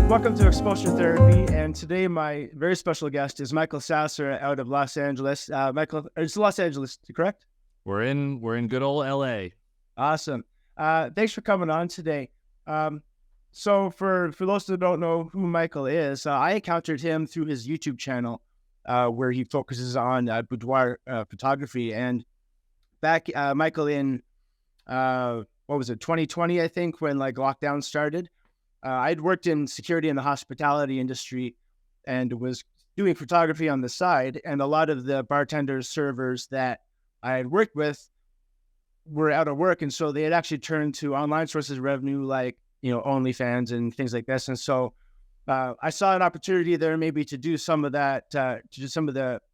Welcome to Exposure Therapy, and today my very special guest is Michael Sasser out of Los Angeles. Michael, it's Los Angeles, correct? We're in good old LA. Awesome. Thanks for coming on today. So for those that don't know who Michael is, I encountered him through his YouTube channel, where he focuses on boudoir photography. And back, Michael, in what was it, 2020, I think, when like lockdown started. I'd worked in security in the hospitality industry and was doing photography on the side. And a lot of the bartenders, servers that I had worked with were out of work. And so they had actually turned to online sources of revenue like, OnlyFans and things like this. And so I saw an opportunity there maybe to do some of that,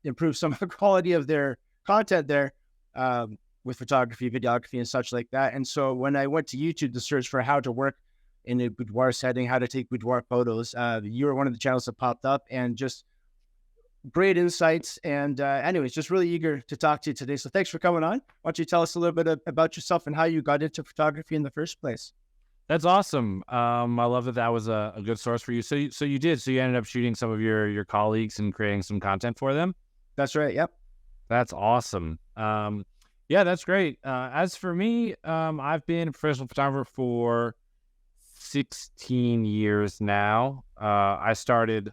improve some of the quality of their content there with photography, videography, and such like that. And so when I went to YouTube to search for how to work in a boudoir setting, how to take boudoir photos, you were one of the channels that popped up, and just great insights. And anyways, just really eager to talk to you today. So thanks for coming on. Why don't you tell us a little bit about yourself and how you got into photography in the first place? That's awesome. I love that was a good source for you. So you ended up shooting some of your colleagues and creating some content for them. That's right. Yep. That's awesome. Yeah, that's great. As for me, I've been a professional photographer for 16 years now. I started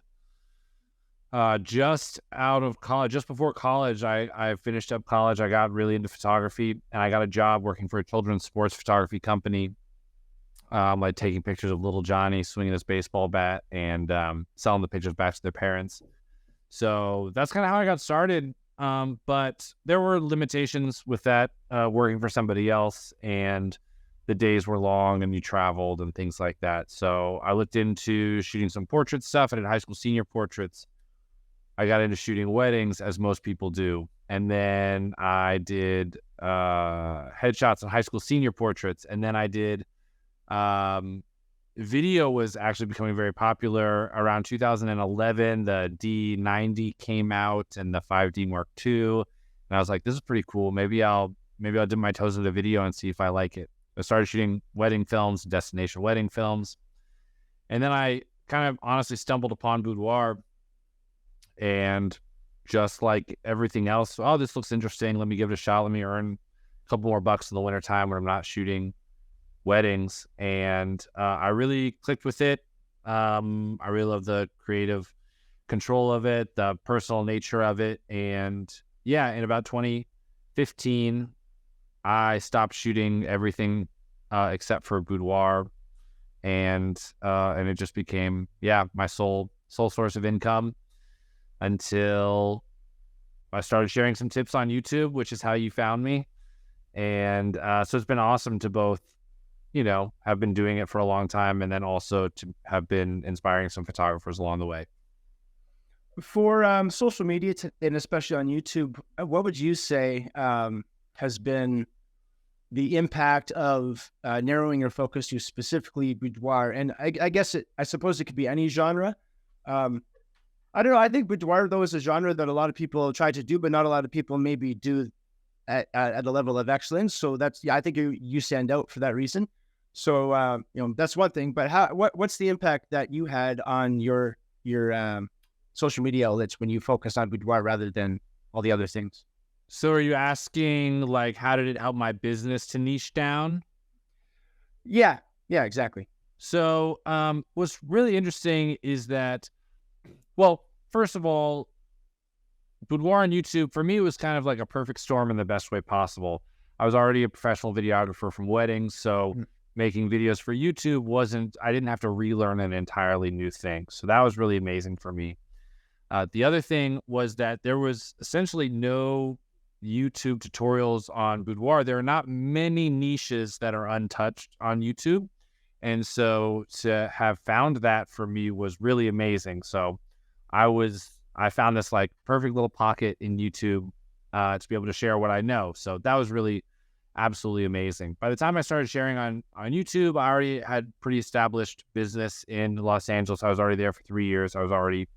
just out of college, just before college. I finished up college. I got really into photography, and I got a job working for a children's sports photography company, like taking pictures of little Johnny swinging his baseball bat and selling the pictures back to their parents. So that's kind of how I got started. But there were limitations with that, working for somebody else, and the days were long and you traveled and things like that. So I looked into shooting some portrait stuff. I did high school senior portraits. I got into shooting weddings, as most people do. And then I did headshots and high school senior portraits. And then I did video was actually becoming very popular around 2011. The D90 came out and the 5D Mark II. And I was like, this is pretty cool. Maybe I'll dip my toes into video and see if I like it. I started shooting wedding films, destination wedding films. And then I kind of honestly stumbled upon boudoir, and just like everything else, oh, this looks interesting. Let me give it a shot. Let me earn a couple more bucks in the wintertime when I'm not shooting weddings. And I really clicked with it. I really love the creative control of it, the personal nature of it. And yeah, in about 2015, I stopped shooting everything except for boudoir, and it just became my sole source of income until I started sharing some tips on YouTube, which is how you found me. And so it's been awesome to both, have been doing it for a long time, and then also to have been inspiring some photographers along the way. For social media and especially on YouTube, what would you say has been the impact of narrowing your focus to specifically boudoir? And I suppose it could be any genre. I don't know. I think boudoir, though, is a genre that a lot of people try to do, but not a lot of people maybe do at a level of excellence. So I think you stand out for that reason. So, that's one thing. But what's the impact that you had on your social media outlets when you focused on boudoir rather than all the other things? So are you asking, like, how did it help my business to niche down? Yeah, exactly. So what's really interesting is that, well, first of all, boudoir on YouTube, for me, it was kind of like a perfect storm in the best way possible. I was already a professional videographer from weddings, so making videos for YouTube I didn't have to relearn an entirely new thing. So that was really amazing for me. The other thing was that there was essentially no YouTube tutorials on boudoir. There are not many niches that are untouched on YouTube. And so to have found that for me was really amazing. So I found this like perfect little pocket in YouTube to be able to share what I know. So that was really absolutely amazing. By the time I started sharing on YouTube, I already had pretty established business in Los Angeles. I was already there for 3 years. I was already,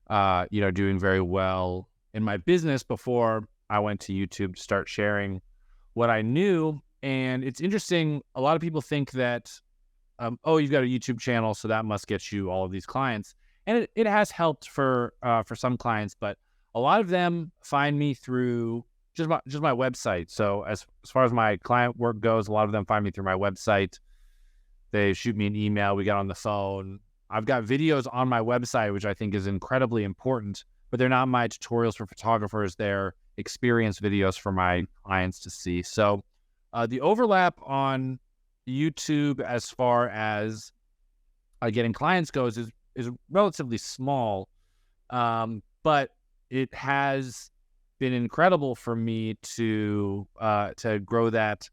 doing very well in my business before I went to YouTube to start sharing what I knew. And it's interesting. A lot of people think that oh, you've got a YouTube channel, so that must get you all of these clients. And it has helped for some clients, but a lot of them find me through just my website. So as far as my client work goes, a lot of them find me through my website. They shoot me an email. We get on the phone. I've got videos on my website, which I think is incredibly important, but they're not my tutorials for photographers. They're experience videos for my clients to see. So the overlap on YouTube as far as getting clients goes is relatively small, but it has been incredible for me to grow that,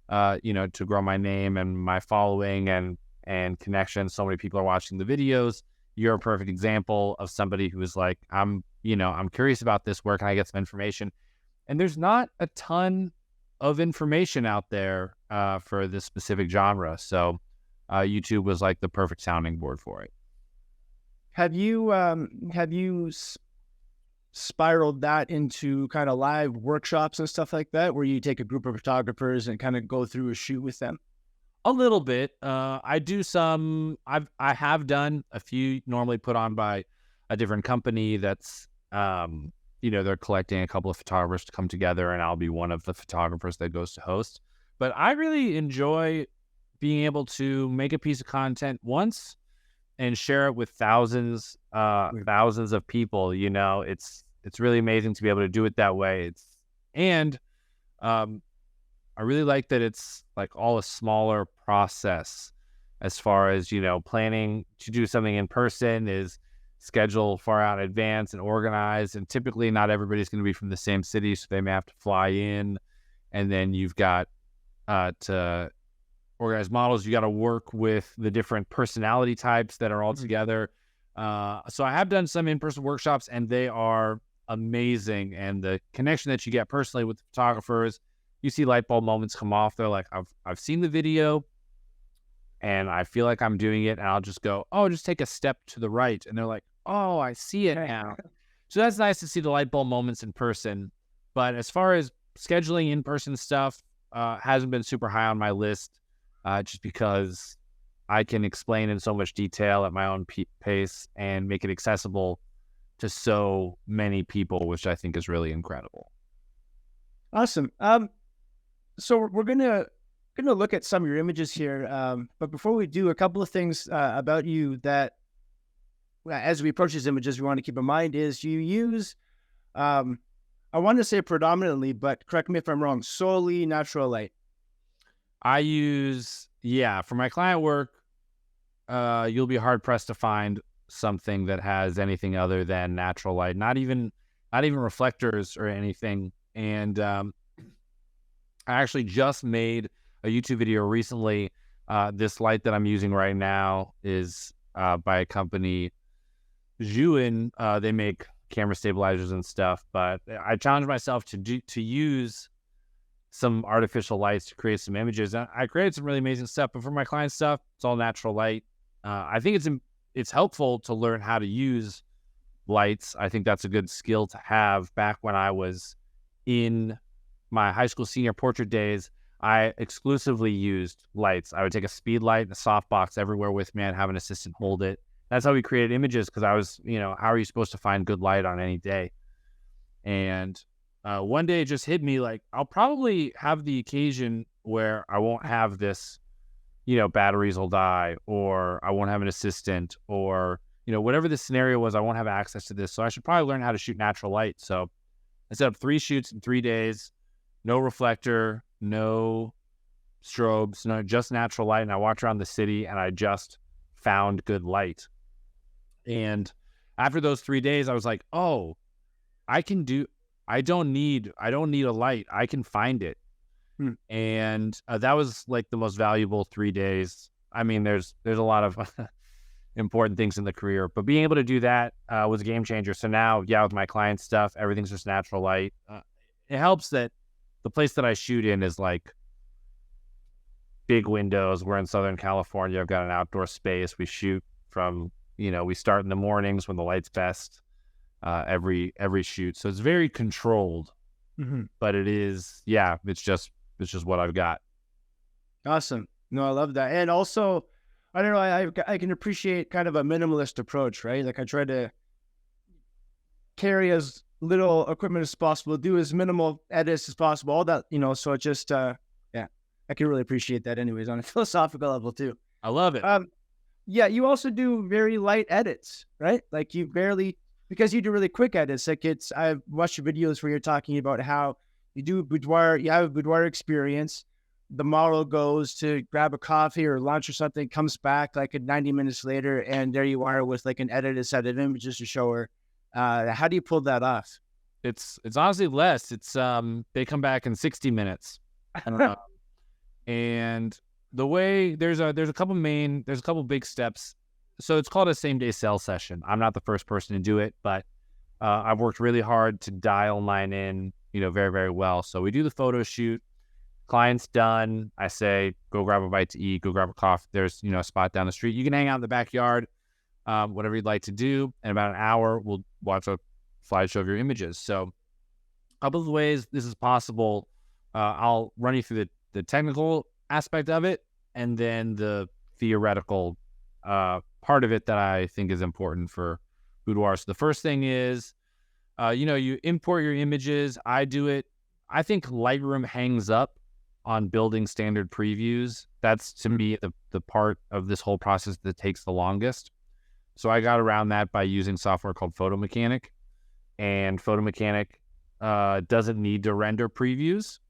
to grow my name and my following and connections. So many people are watching the videos. You're a perfect example of somebody who is like, I'm curious about this. Where can I get some information? And there's not a ton of information out there for this specific genre. So YouTube was like the perfect sounding board for it. Have you spiraled that into kind of live workshops and stuff like that, where you take a group of photographers and kind of go through a shoot with them? A little bit. I do some. I have done a few, normally put on by a different company that's they're collecting a couple of photographers to come together, and I'll be one of the photographers that goes to host. But I really enjoy being able to make a piece of content once and share it with thousands of people. It's really amazing to be able to do it that way. I really like that it's like all a smaller process as far as, planning to do something in person is scheduled far out in advance and organized. And typically not everybody's going to be from the same city, so they may have to fly in. And then you've got to organize models. You got to work with the different personality types that are all together. So I have done some in-person workshops, and they are amazing. And the connection that you get personally with the photographers, you see light bulb moments come off. They're like, I've seen the video and I feel like I'm doing it. And I'll just go, oh, just take a step to the right. And they're like, oh, I see it now. So that's nice to see the light bulb moments in person. But as far as scheduling in-person stuff, hasn't been super high on my list, just because I can explain in so much detail at my own pace and make it accessible to so many people, which I think is really incredible. Awesome. So we're gonna look at some of your images here, but before we do, a couple of things about you that, as we approach these images, we want to keep in mind is you use, I want to say predominantly, but correct me if I'm wrong, solely natural light. I use, for my client work, you'll be hard pressed to find something that has anything other than natural light, not even reflectors or anything. And I actually just made a YouTube video recently. This light that I'm using right now is by a company, Juin. They make camera stabilizers and stuff, but I challenged myself to use some artificial lights to create some images. I created some really amazing stuff, but for my client stuff, it's all natural light. I think it's helpful to learn how to use lights. I think that's a good skill to have. Back when I was in my high school senior portrait days, I exclusively used lights. I would take a speed light and a softbox everywhere with me and have an assistant hold it. That's how we created images, because I was, how are you supposed to find good light on any day? And one day it just hit me, like, I'll probably have the occasion where I won't have this, batteries will die, or I won't have an assistant, or, whatever the scenario was, I won't have access to this. So I should probably learn how to shoot natural light. So I set up 3 shoots in 3 days, no reflector, no strobes, just natural light. And I walked around the city and I just found good light. And after those 3 days, I was like, oh, I don't need a light. I can find it. And that was like the most valuable 3 days. I mean, there's a lot of important things in the career, but being able to do that was a game changer. So now, with my client stuff, everything's just natural light. It helps that the place that I shoot in is like big windows. We're in Southern California. I've got an outdoor space. We shoot from, we start in the mornings when the light's best, every shoot. So it's very controlled, but it is, it's just what I've got. Awesome. No, I love that. And also, I don't know. I can appreciate kind of a minimalist approach, right? Like I try to carry as little equipment as possible, do as minimal edits as possible, all that, so it just, yeah, I can really appreciate that anyways on a philosophical level too. I love it. Yeah, you also do very light edits, right? Like because you do really quick edits. Like I've watched your videos where you're talking about how you do boudoir, you have a boudoir experience. The model goes to grab a coffee or lunch or something, comes back like 90 minutes later, and there you are with like an edited set of images to show her. How do you pull that off? It's honestly less. It's they come back in 60 minutes. And the way there's a couple big steps. So it's called a same day sales session. I'm not the first person to do it, but I've worked really hard to dial mine in, very, very well. So we do the photo shoot. Client's done. I say, go grab a bite to eat, go grab a coffee. There's, a spot down the street. You can hang out in the backyard, whatever you'd like to do. In about an hour, we'll watch a slideshow of your images. So a couple of ways this is possible. I'll run you through the technical aspect of it and then the theoretical part of it that I think is important for boudoir. So the first thing is, you import your images. I do it. I think Lightroom hangs up on building standard previews. That's, to me, the part of this whole process that takes the longest. So I got around that by using software called Photo Mechanic. And Photo Mechanic doesn't need to render previews.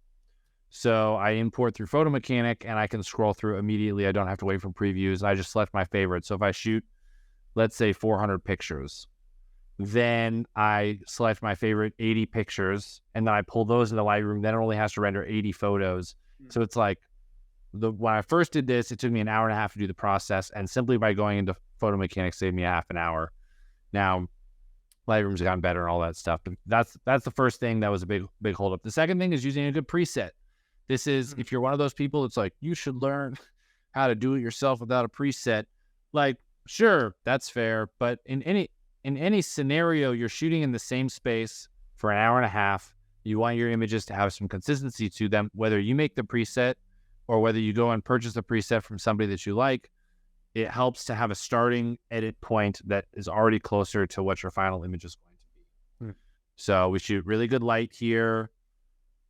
So I import through Photo Mechanic and I can scroll through immediately. I don't have to wait for previews. I just select my favorites. So if I shoot, let's say 400 pictures, then I select my favorite 80 pictures and then I pull those into Lightroom. Then it only has to render 80 photos. So it's like when I first did this, it took me an hour and a half to do the process. And simply by going into Photo Mechanic saved me a half an hour. Now, Lightroom's gotten better and all that stuff. But that's the first thing that was a big holdup. The second thing is using a good preset. This is, if you're one of those people, it's like, you should learn how to do it yourself without a preset. Like, sure, that's fair. But in any scenario, you're shooting in the same space for an hour and a half. You want your images to have some consistency to them, whether you make the preset or whether you go and purchase a preset from somebody that you like. It helps to have a starting edit point that is already closer to what your final image is going to be. So we shoot really good light here,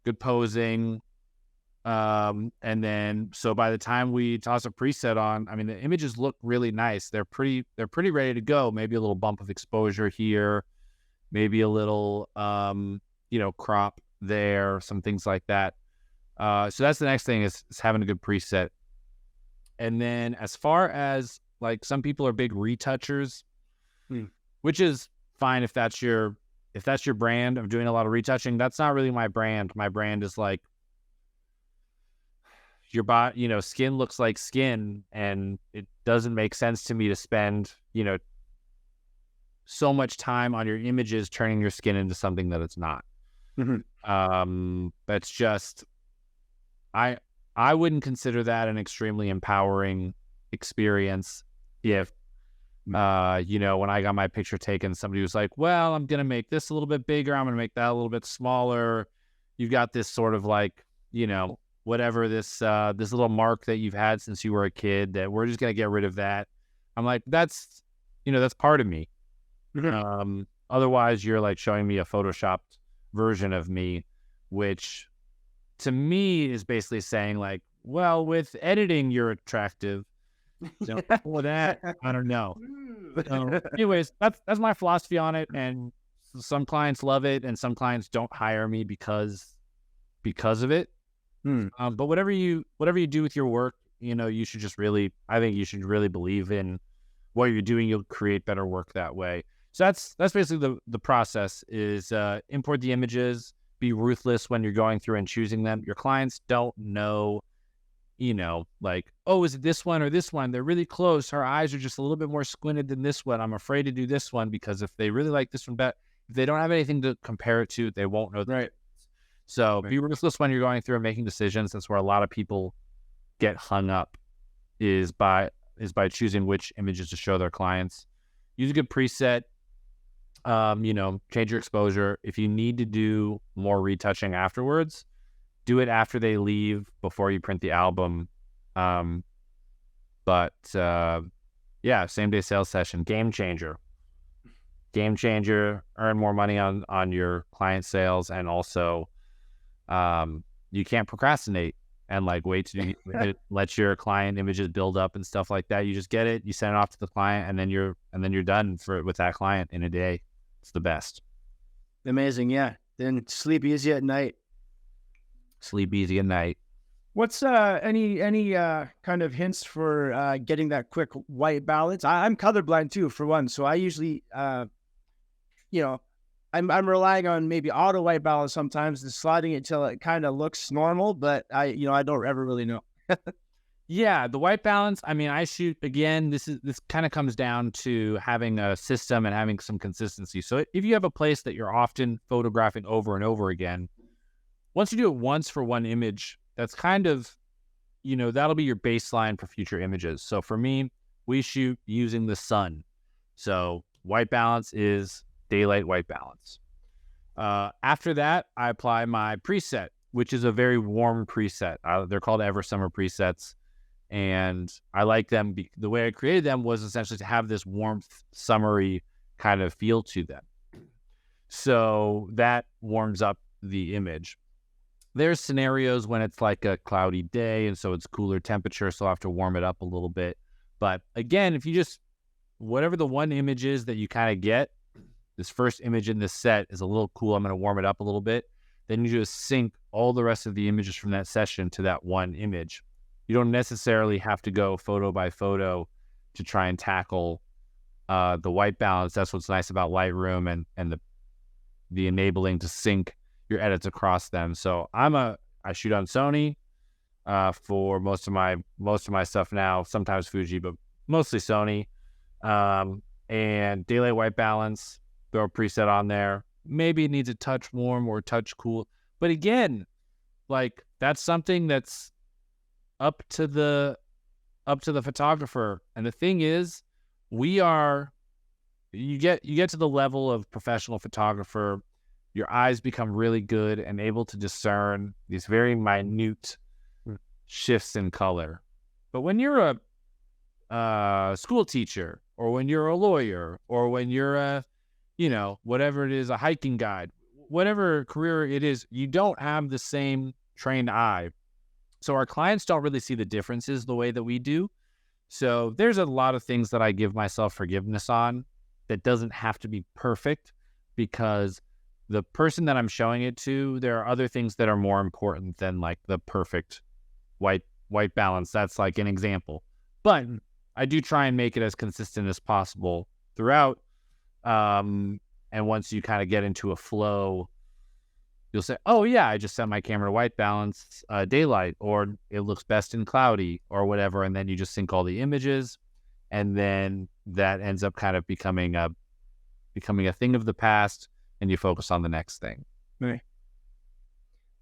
good posing. And then, so by the time we toss a preset on, I mean, the images look really nice. They're pretty ready to go. Maybe a little bump of exposure here, maybe a little, crop there, some things like that. So that's the next thing is having a good preset. And then as far as like some people are big retouchers, which is fine if that's your brand of doing a lot of retouching. That's not really my brand. My brand is like, your body, skin looks like skin, and it doesn't make sense to me to spend, so much time on your images turning your skin into something that it's not. That's just, I wouldn't consider that an extremely empowering experience if, when I got my picture taken, somebody was like, well, I'm going to make this a little bit bigger. I'm going to make that a little bit smaller. You've got this sort of like, whatever this little mark that you've had since you were a kid that we're just going to get rid of that. I'm like, that's part of me. Otherwise you're like showing me a photoshopped version of me, which to me is basically saying like, well, with editing, you're attractive. For that, I don't know. Anyways, that's my philosophy on it. And some clients love it and some clients don't hire me because of it. But whatever you do with your work, you should just I think you should really believe in what you're doing. You'll create better work that way. So that's basically the process is, import the images, be ruthless when you're going through and choosing them. Your clients don't know, like, oh, is it this one or this one? They're really close. Her eyes are just a little bit more squinted than this one. I'm afraid to do this one because if they really like this one better, if they don't have anything to compare it to, they won't know. Right. So be ruthless when you're going through and making decisions. That's where a lot of people get hung up is by choosing which images to show their clients. Use a good preset, change your exposure. If you need to do more retouching afterwards, do it after they leave before you print the album. But yeah, same day sales session, game changer. Earn more money on your client sales, and also you can't procrastinate and like wait to let your client images build up and stuff like that. You just get it, you send it off to the client, and then you're done with that client in a day. It's the best. Amazing. Yeah. Then sleep easy at night. Sleep easy at night. What's any kind of hints for getting that quick white balance? I'm colorblind too, for one, so I usually I'm relying on maybe auto white balance sometimes and sliding it till it kind of looks normal, but I don't ever really know. Yeah, the white balance, I mean, I shoot, again, this kind of comes down to having a system and having some consistency. So if you have a place that you're often photographing over and over again, once you do it once for one image, that's kind of, that'll be your baseline for future images. So for me, we shoot using the sun. So white balance is daylight white balance. After that, I apply my preset, which is a very warm preset. They're called Ever Summer presets, and I like them. The way I created them was essentially to have this warmth, summery kind of feel to them. So that warms up the image. There's scenarios when it's like a cloudy day, and so it's cooler temperature, so I'll have to warm it up a little bit. But again, if you just, whatever the one image is that you kind of get, this first image in this set is a little cool, I'm going to warm it up a little bit. Then you just sync all the rest of the images from that session to that one image. You don't necessarily have to go photo by photo to try and tackle the white balance. That's what's nice about Lightroom and the enabling to sync your edits across them. So I shoot on Sony for most of my stuff now, sometimes Fuji, but mostly Sony. And daylight white balance, throw a preset on there. Maybe it needs a touch warm or touch cool. But again, like, that's something that's up to the photographer. And the thing is, you get to the level of professional photographer, your eyes become really good and able to discern these very minute shifts in color. But when you're a school teacher, or when you're a lawyer, or when you're a, whatever it is, a hiking guide, whatever career it is, you don't have the same trained eye. So our clients don't really see the differences the way that we do. So there's a lot of things that I give myself forgiveness on that doesn't have to be perfect, because the person that I'm showing it to, there are other things that are more important than like the perfect white balance. That's like an example. But I do try and make it as consistent as possible throughout. And once you kind of get into a flow, you'll say, oh yeah, I just set my camera to white balance, daylight, or it looks best in cloudy, or whatever. And then you just sync all the images. And then that ends up kind of becoming a thing of the past, and you focus on the next thing. Right.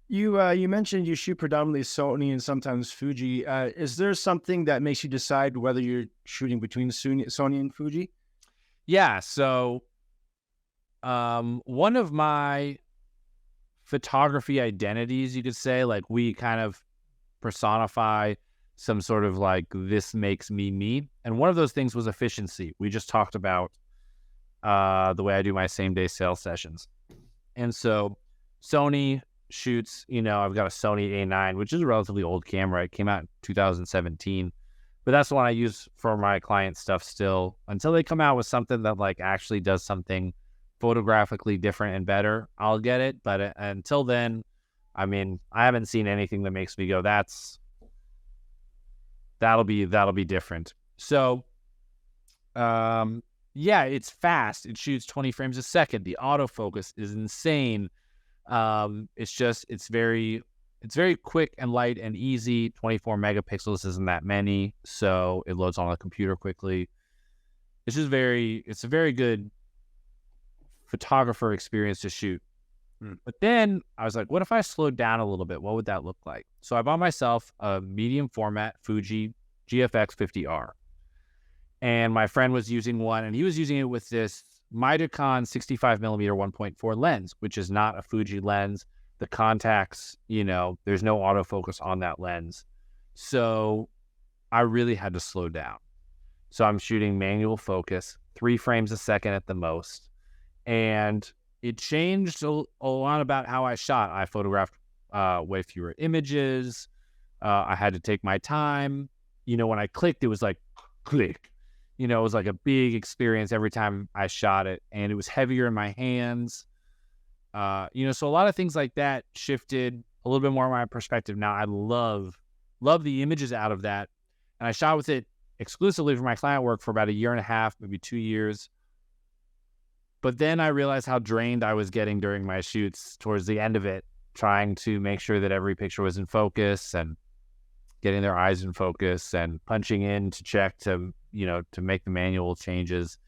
You mentioned you shoot predominantly Sony and sometimes Fuji. Is there something that makes you decide whether you're shooting between Sony and Fuji? Yeah. So one of my photography identities, you could say, like, we kind of personify some sort of like, this makes me. And one of those things was efficiency. We just talked about the way I do my same day sales sessions. And so Sony shoots, I've got a Sony A9, which is a relatively old camera. It came out in 2017, but that's the one I use for my client stuff still, until they come out with something that like actually does something photographically different and better. I'll get it. But until then, I mean, I haven't seen anything that makes me go, that'll be different. So, yeah, it's fast. It shoots 20 frames a second. The autofocus is insane. It's very quick and light and easy. 24 megapixels isn't that many, so it loads on the computer quickly. It's a very good photographer experience to shoot. But then I was like, what if I slowed down a little bit? What would that look like? So I bought myself a medium format Fuji GFX 50R. And my friend was using one, and he was using it with this Mitacon 65mm 1.4 lens, which is not a Fuji lens. The contacts, there's no autofocus on that lens. So I really had to slow down. So I'm shooting manual focus, 3 frames a second at the most. And it changed a lot about how I shot. I photographed way fewer images. I had to take my time. When I clicked, it was like click. It was like a big experience every time I shot it, and it was heavier in my hands. So a lot of things like that shifted a little bit more of my perspective. Now I love the images out of that, and I shot with it exclusively for my client work for about a year and a half, maybe 2 years. But then I realized how drained I was getting during my shoots towards the end of it, trying to make sure that every picture was in focus and getting their eyes in focus and punching in to check to make the manual changes.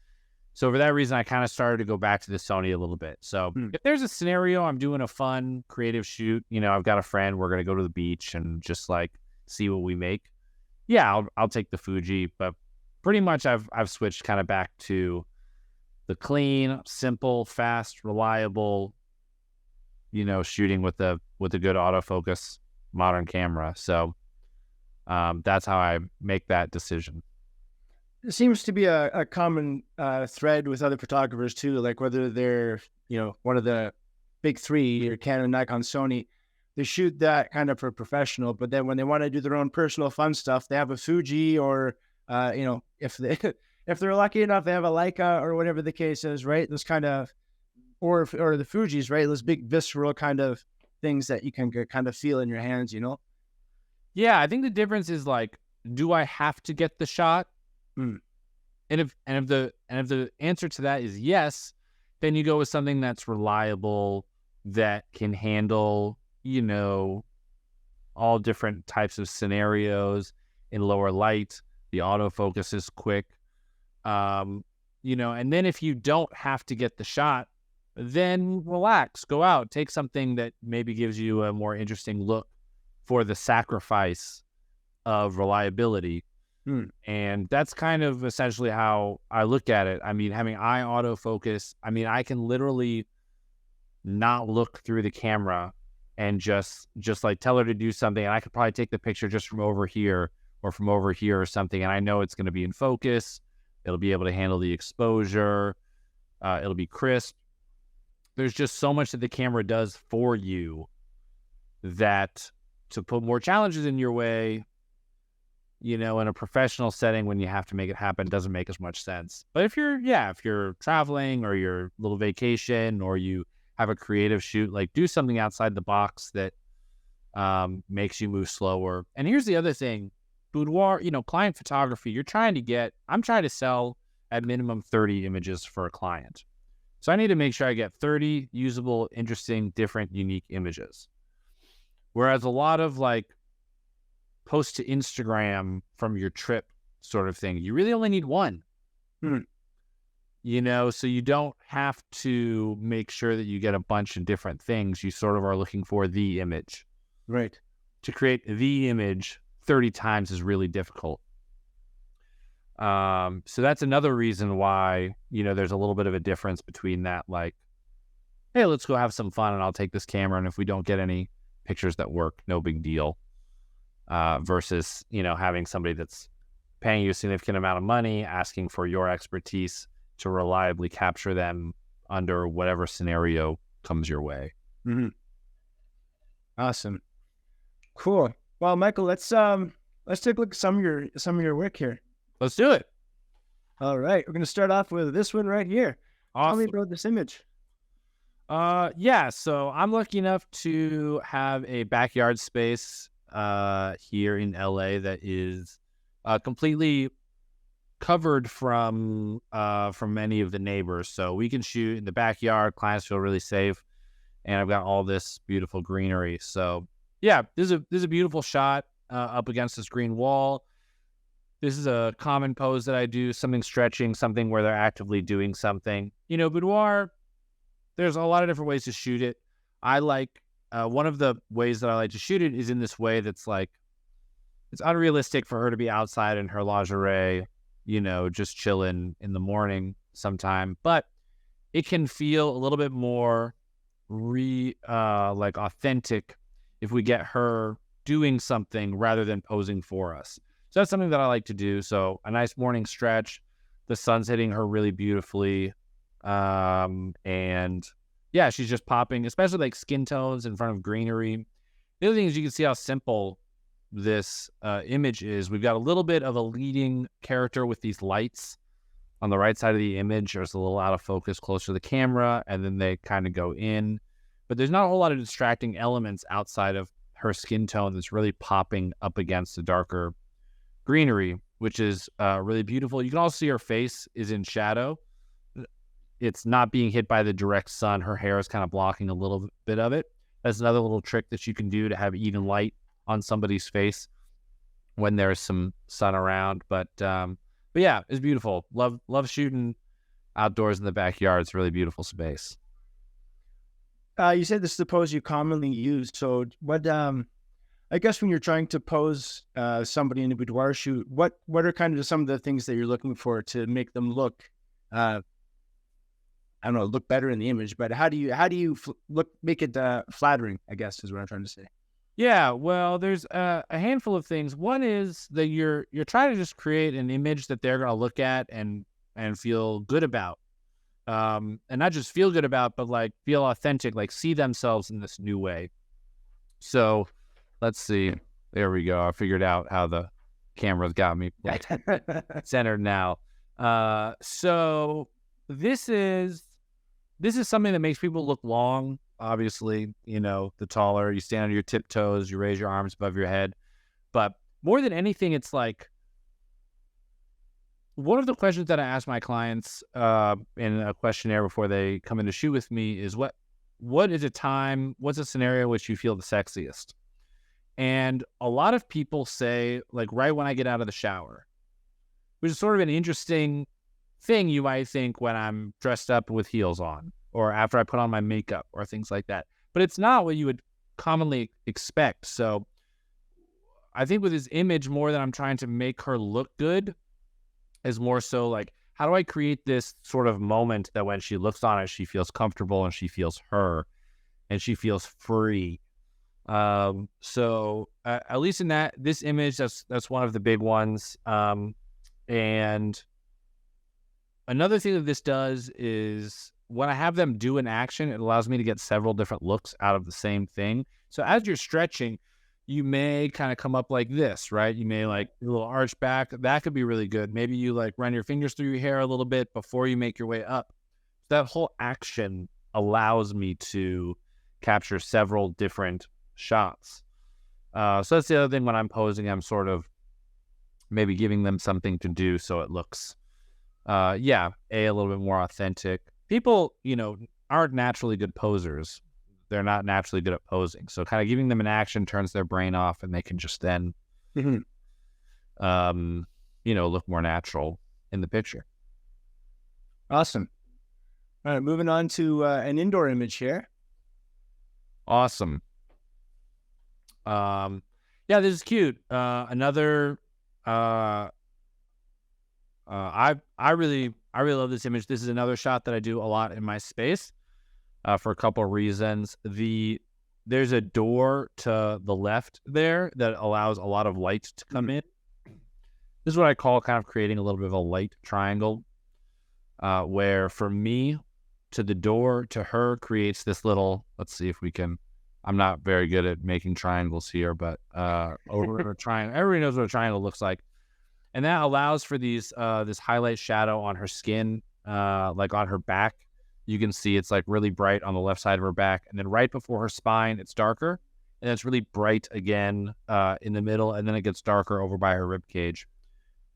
So for that reason, I kind of started to go back to the Sony a little bit. So if there's a scenario, I'm doing a fun, creative shoot, I've got a friend, we're going to go to the beach and just like see what we make. Yeah, I'll take the Fuji, but pretty much I've switched kind of back to the clean, simple, fast, reliable, shooting with a good autofocus modern camera. So that's how I make that decision. It seems to be a common thread with other photographers too, like whether they're, one of the big three, or Canon, Nikon, Sony, they shoot that kind of for professional, but then when they want to do their own personal fun stuff, they have a Fuji or, if they're lucky enough, they have a Leica or whatever the case is, right? Those kind of, or the Fujis, right? Those big visceral kind of things that you can kind of feel in your hands, Yeah, I think the difference is like, do I have to get the shot? And if the answer to that is yes, then you go with something that's reliable, that can handle, all different types of scenarios in lower light. The autofocus is quick. And then if you don't have to get the shot, then relax, go out, take something that maybe gives you a more interesting look for the sacrifice of reliability. And that's kind of essentially how I look at it. I mean, having eye autofocus, I can literally not look through the camera and just like tell her to do something. And I could probably take the picture just from over here or from over here or something. And I know it's going to be in focus. It'll be able to handle the exposure. It'll be crisp. There's just so much that the camera does for you that to put more challenges in your way, in a professional setting when you have to make it happen doesn't make as much sense. But if you're traveling or you're a little vacation or you have a creative shoot, like do something outside the box that makes you move slower. And here's the other thing, boudoir, client photography, I'm trying to sell at minimum 30 images for a client. So I need to make sure I get 30 usable, interesting, different, unique images. Whereas a lot of like post to Instagram from your trip sort of thing, you really only need one. So you don't have to make sure that you get a bunch of different things. You sort of are looking for the image. Right. To create the image 30 times is really difficult. So that's another reason why, there's a little bit of a difference between that, like, hey, let's go have some fun and I'll take this camera. And if we don't get any pictures that work, no big deal. Versus, having somebody that's paying you a significant amount of money, asking for your expertise to reliably capture them under whatever scenario comes your way. Awesome. Cool. Well, Michael, let's take a look at some of your work here. Let's do it. All right. We're going to start off with this one right here. Awesome. Tell me about this image. So I'm lucky enough to have a backyard space here in LA that is completely covered from many of the neighbors. So we can shoot in the backyard. Clients feel really safe. And I've got all this beautiful greenery. So yeah, this is a beautiful shot up against this green wall. This is a common pose that I do, something stretching, something where they're actively doing something. Boudoir, there's a lot of different ways to shoot it. I like, one of the ways that I like to shoot it is in this way that's like, it's unrealistic for her to be outside in her lingerie, just chilling in the morning sometime. But it can feel a little bit more like authentic if we get her doing something rather than posing for us. So that's something that I like to do. So a nice morning stretch, the sun's hitting her really beautifully. And yeah, she's just popping, especially like skin tones in front of greenery. The other thing is you can see how simple this image is. We've got a little bit of a leading character with these lights on the right side of the image. There's a little out of focus closer to the camera, and then they kind of go in. But there's not a whole lot of distracting elements outside of her skin tone that's really popping up against the darker greenery, which is really beautiful. You can also see her face is in shadow. It's not being hit by the direct sun. Her hair is kind of blocking a little bit of it. That's another little trick that you can do to have even light on somebody's face when there's some sun around. But yeah, it's beautiful. Love shooting outdoors in the backyard. It's a really beautiful space. You said this is the pose you commonly use. So what, I guess when you're trying to pose somebody in a boudoir shoot, what are kind of some of the things that you're looking for to make them look, I don't know, look better in the image, but how do you make it flattering, I guess is what I'm trying to say. Yeah, well, there's a handful of things. One is that you're trying to just create an image that they're going to look at and feel good about. And not just feel good about, but like feel authentic, like see themselves in this new way. So let's see. There we go. I figured out how the camera's got me centered now. So this is something that makes people look long. Obviously, the taller you stand on your tiptoes, you raise your arms above your head. But more than anything, it's like, one of the questions that I ask my clients in a questionnaire before they come in to shoot with me is what's a scenario in which you feel the sexiest? And a lot of people say, like, right when I get out of the shower, which is sort of an interesting thing you might think when I'm dressed up with heels on, or after I put on my makeup or things like that. But it's not what you would commonly expect. So I think with this image, more than I'm trying to make her look good, is more so like, how do I create this sort of moment that when she looks on it, she feels comfortable and she feels her and she feels free. So at least in this image, that's one of the big ones. And another thing that this does is when I have them do an action, it allows me to get several different looks out of the same thing. So as you're stretching, you may kind of come up like this, right? You may like a little arch back. That could be really good. Maybe you like run your fingers through your hair a little bit before you make your way up. That whole action allows me to capture several different shots. So that's the other thing when I'm posing, I'm sort of maybe giving them something to do so it looks, a little bit more authentic. People, aren't naturally good posers. They're not naturally good at posing. So kind of giving them an action turns their brain off and they can just then, look more natural in the picture. Awesome. All right, moving on to an indoor image here. Awesome. This is cute. Another, I really love this image. This is another shot that I do a lot in my space. For a couple of reasons. There's a door to the left there that allows a lot of light to come in. This is what I call kind of creating a little bit of a light triangle, where from me to the door to her creates this little, let's see if we can, I'm not very good at making triangles here, but over a triangle, everybody knows what a triangle looks like. And that allows for this highlight shadow on her skin, like on her back. You can see it's like really bright on the left side of her back. And then right before her spine, it's darker. And it's really bright again in the middle. And then it gets darker over by her rib cage.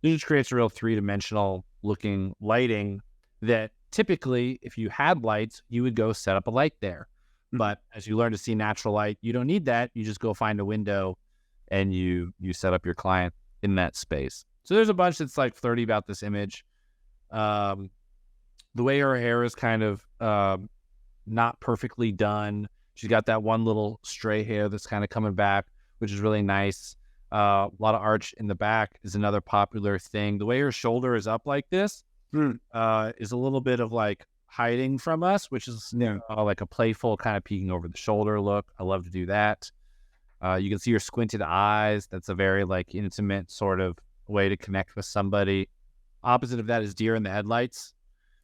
This just creates a real three-dimensional looking lighting that typically, if you had lights, you would go set up a light there. But as you learn to see natural light, you don't need that. You just go find a window and you set up your client in that space. So there's a bunch that's like flirty about this image. The way her hair is kind of not perfectly done. She's got that one little stray hair that's kind of coming back, which is really nice. A lot of arch in the back is another popular thing. The way her shoulder is up like this is a little bit of like hiding from us, which is like a playful kind of peeking over the shoulder look. I love to do that. You can see her squinted eyes. That's a very like intimate sort of way to connect with somebody. Opposite of that is deer in the headlights,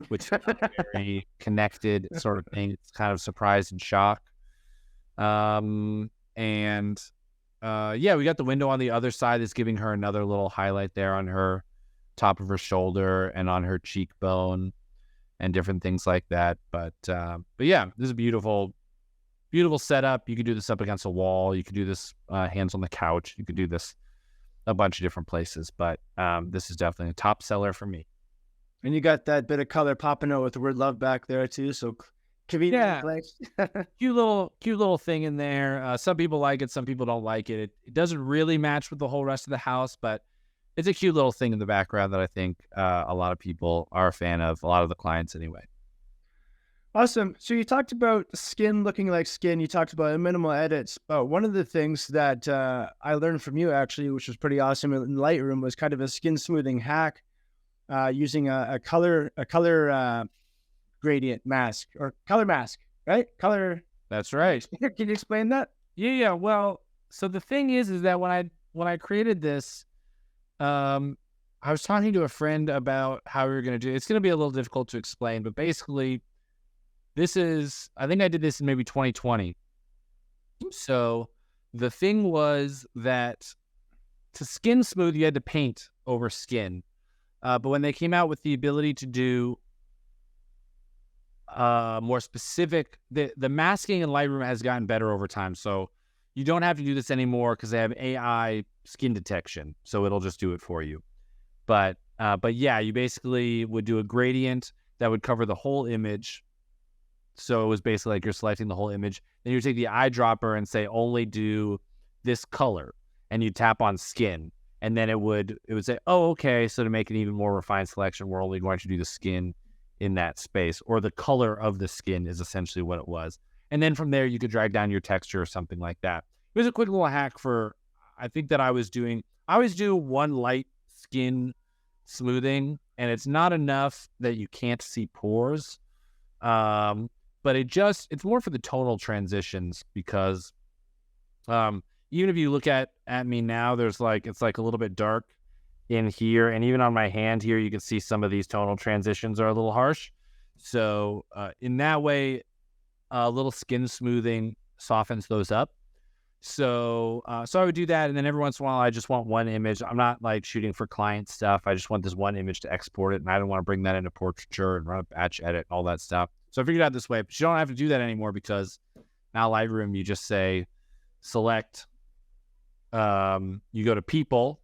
which is a very connected sort of thing. It's kind of surprise and shock. Yeah, we got the window on the other side that's giving her another little highlight there on her top of her shoulder and on her cheekbone and different things like that. But yeah, this is a beautiful setup. You could do this up against a wall. You could do this hands on the couch. You could do this a bunch of different places. But this is definitely a top seller for me. And you got that bit of color popping out with the word love back there too. So convenient place. Cute little thing in there. Some people like it. Some people don't like it. It doesn't really match with the whole rest of the house, but it's a cute little thing in the background that I think a lot of people are a fan of, a lot of the clients anyway. Awesome. So you talked about skin looking like skin. You talked about minimal edits. But one of the things that I learned from you, actually, which was pretty awesome in Lightroom, was kind of a skin smoothing hack using a color gradient mask or color mask, right? Color. That's right. Can you explain that? Yeah. Well, so the thing is that when I created this, I was talking to a friend about how we were going to do it. It's going to be a little difficult to explain, but basically, I think I did this in maybe 2020. So the thing was that to skin smooth, you had to paint over skin. But when they came out with the ability to do more specific, the masking in Lightroom has gotten better over time. So you don't have to do this anymore because they have AI skin detection. So it'll just do it for you. But yeah, you basically would do a gradient that would cover the whole image. So it was basically like you're selecting the whole image. Then you take the eyedropper and say, only do this color. And you tap on skin. And then it would say, oh, okay. So to make an even more refined selection, we're only going to do the skin in that space. Or the color of the skin is essentially what it was. And then from there, you could drag down your texture or something like that. It was a quick little hack I think that I always do one light skin smoothing. And it's not enough that you can't see pores. But it's more for the tonal transitions because even if you look at me now, it's like a little bit dark in here. And even on my hand here, you can see some of these tonal transitions are a little harsh. So in that way, a little skin smoothing softens those up. So I would do that. And then every once in a while, I just want one image. I'm not like shooting for client stuff. I just want this one image to export it. And I don't want to bring that into portraiture and run a batch edit, all that stuff. So I figured out this way, but you don't have to do that anymore because now Lightroom, you just say, select, you go to people,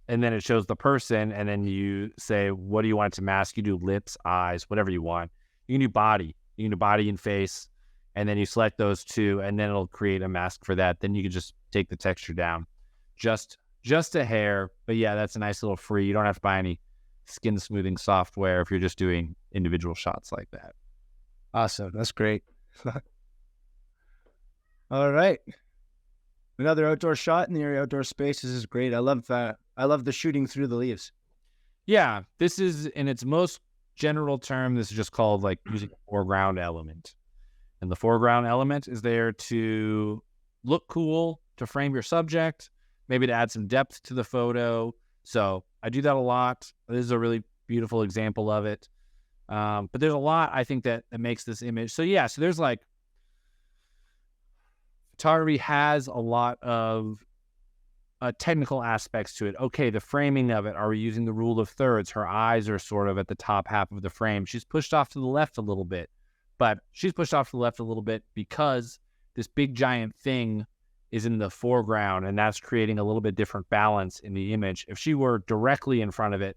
and then it shows the person, and then you say, what do you want it to mask? You do lips, eyes, whatever you want. You can do body. You can do body and face, and then you select those two, and then it'll create a mask for that. Then you can just take the texture down. Just a hair, but yeah, that's a nice little free. You don't have to buy any skin smoothing software if you're just doing individual shots like that. Awesome. That's great. All right. Another outdoor shot in the area, outdoor space. This is great. I love that. I love the shooting through the leaves. Yeah. This is, in its most general term, this is just called like using a foreground element. And the foreground element is there to look cool, to frame your subject, maybe to add some depth to the photo. So I do that a lot. This is a really beautiful example of it. But there's a lot, I think, that makes this image. So yeah, so there's like, photography has a lot of technical aspects to it. Okay, the framing of it. Are we using the rule of thirds? Her eyes are sort of at the top half of the frame. She's pushed off to the left a little bit. But she's pushed off to the left a little bit because this big giant thing is in the foreground, and that's creating a little bit different balance in the image. If she were directly in front of it,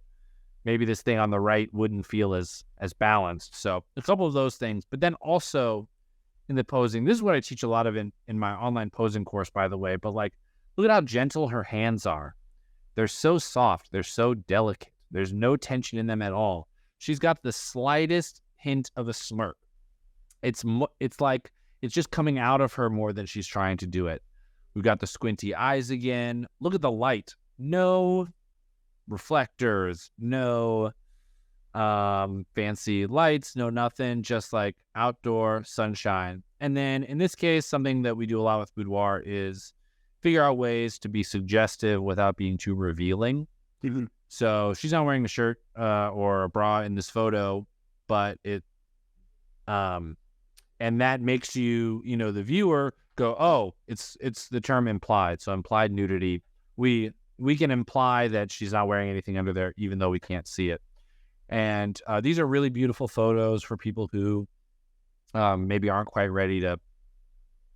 maybe this thing on the right wouldn't feel as balanced. So a couple of those things. But then also in the posing, this is what I teach a lot of in my online posing course, by the way. But like, look at how gentle her hands are. They're so soft. They're so delicate. There's no tension in them at all. She's got the slightest hint of a smirk. It's like it's just coming out of her more than she's trying to do it. We've got the squinty eyes again. Look at the light. No reflectors, no fancy lights, no nothing, just like outdoor sunshine. And then in this case, something that we do a lot with Boudoir is figure out ways to be suggestive without being too revealing. Mhm. So she's not wearing a shirt or a bra in this photo, but um, and that makes you, the viewer go, oh, it's the term implied. So implied nudity. We can imply that she's not wearing anything under there, even though we can't see it. And these are really beautiful photos for people who maybe aren't quite ready to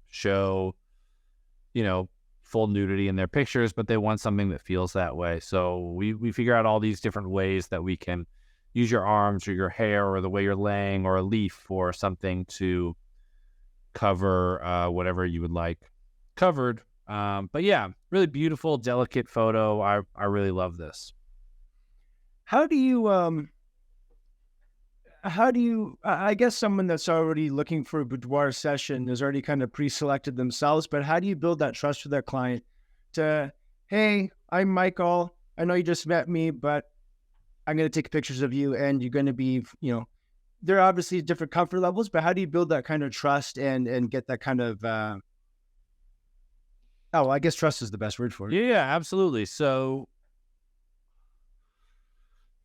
show, full nudity in their pictures, but they want something that feels that way. So we figure out all these different ways that we can use your arms or your hair or the way you're laying or a leaf or something to cover whatever you would like covered. But yeah, really beautiful, delicate photo. I really love this. How do you I guess someone that's already looking for a boudoir session has already kind of pre-selected themselves, but how do you build that trust with their client to, hey, I'm Michael, I know you just met me, but I'm going to take pictures of you and you're going to be, there are obviously different comfort levels, but how do you build that kind of trust and get that kind of I guess trust is the best word for it. Yeah, absolutely. So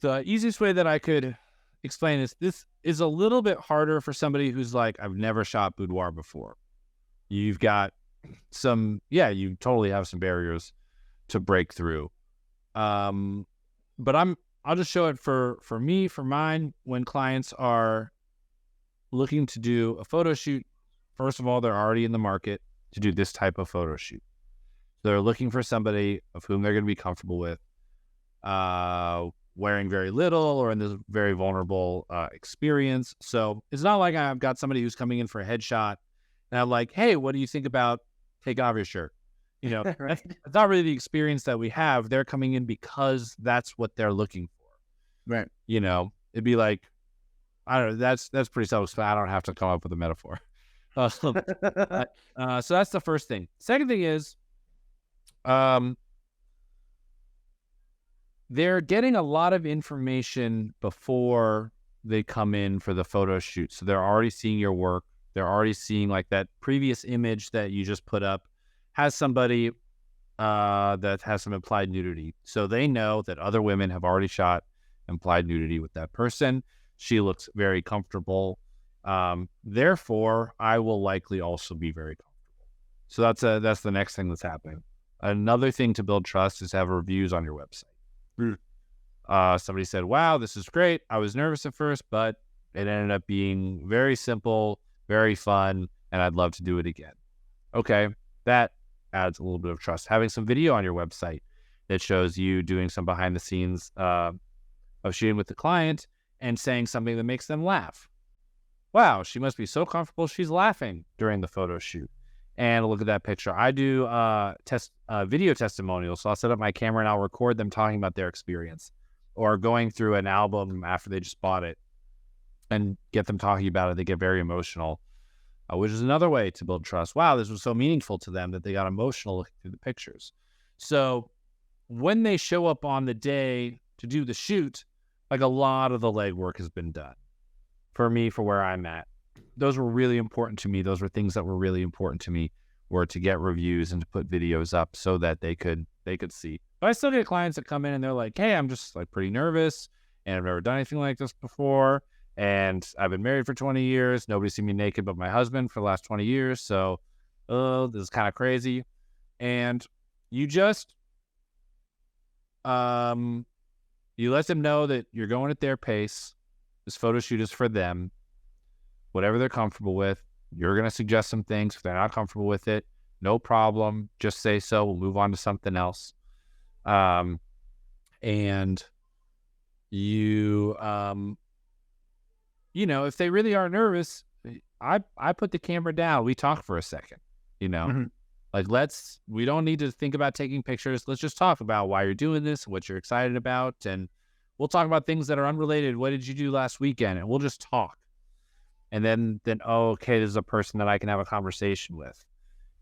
the easiest way that I could explain this is a little bit harder for somebody who's like, I've never shot boudoir before. You've got you totally have some barriers to break through. But I'll just show it for me, for mine, when clients are looking to do a photo shoot. First of all, they're already in the market to do this type of photo shoot. They're looking for somebody of whom they're going to be comfortable with, wearing very little or in this very vulnerable experience. So it's not like I've got somebody who's coming in for a headshot and I'm like, hey, what do you think about taking off your shirt? Right. That's not really the experience that we have. They're coming in because that's what they're looking for. Right. It'd be like, I don't know, that's pretty self-explanatory. I don't have to come up with a metaphor. So that's the first thing. Second thing is, they're getting a lot of information before they come in for the photo shoot. So they're already seeing your work. They're already seeing like that previous image that you just put up has somebody that has some implied nudity. So they know that other women have already shot implied nudity with that person. She looks very comfortable. Therefore, I will likely also be very comfortable. So that's the next thing that's happening. Another thing to build trust is have reviews on your website. Somebody said, wow, this is great. I was nervous at first, but it ended up being very simple, very fun, and I'd love to do it again. Okay, that adds a little bit of trust. Having some video on your website that shows you doing some behind the scenes of shooting with the client and saying something that makes them laugh. Wow, she must be so comfortable she's laughing during the photo shoot. And look at that picture. I do video testimonials. So I'll set up my camera and I'll record them talking about their experience or going through an album after they just bought it and get them talking about it. They get very emotional, which is another way to build trust. Wow, this was so meaningful to them that they got emotional looking through the pictures. So when they show up on the day to do the shoot, like a lot of the legwork has been done for me, for where I'm at. Those were really important to me. Those were things that were really important to me, were to get reviews and to put videos up so that they could see. But I still get clients that come in and they're like, hey, I'm just like pretty nervous and I've never done anything like this before. And I've been married for 20 years. Nobody's seen me naked but my husband for the last 20 years. So, this is kind of crazy. And you just, you let them know that you're going at their pace. This photo shoot is for them. Whatever they're comfortable with, you're going to suggest some things. If they're not comfortable with it, no problem. Just say so. We'll move on to something else. And you, if they really are nervous, I put the camera down. We talk for a second, Mm-hmm. like we don't need to think about taking pictures. Let's just talk about why you're doing this, what you're excited about. And we'll talk about things that are unrelated. What did you do last weekend? And we'll just talk. And then, okay, there's a person that I can have a conversation with.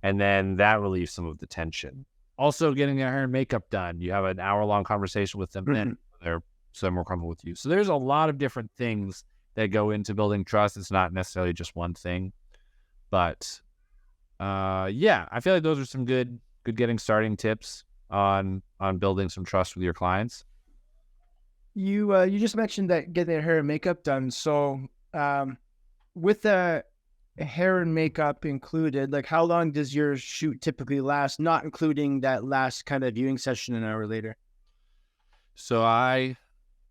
And then that relieves some of the tension. Also, getting their hair and makeup done. You have an hour-long conversation with them, then they're more comfortable with you. So there's a lot of different things that go into building trust. It's not necessarily just one thing. But, I feel like those are some good getting starting tips. on building some trust with your clients. You just mentioned that getting their hair and makeup done. So with the hair and makeup included, like how long does your shoot typically last, not including that last kind of viewing session an hour later? So I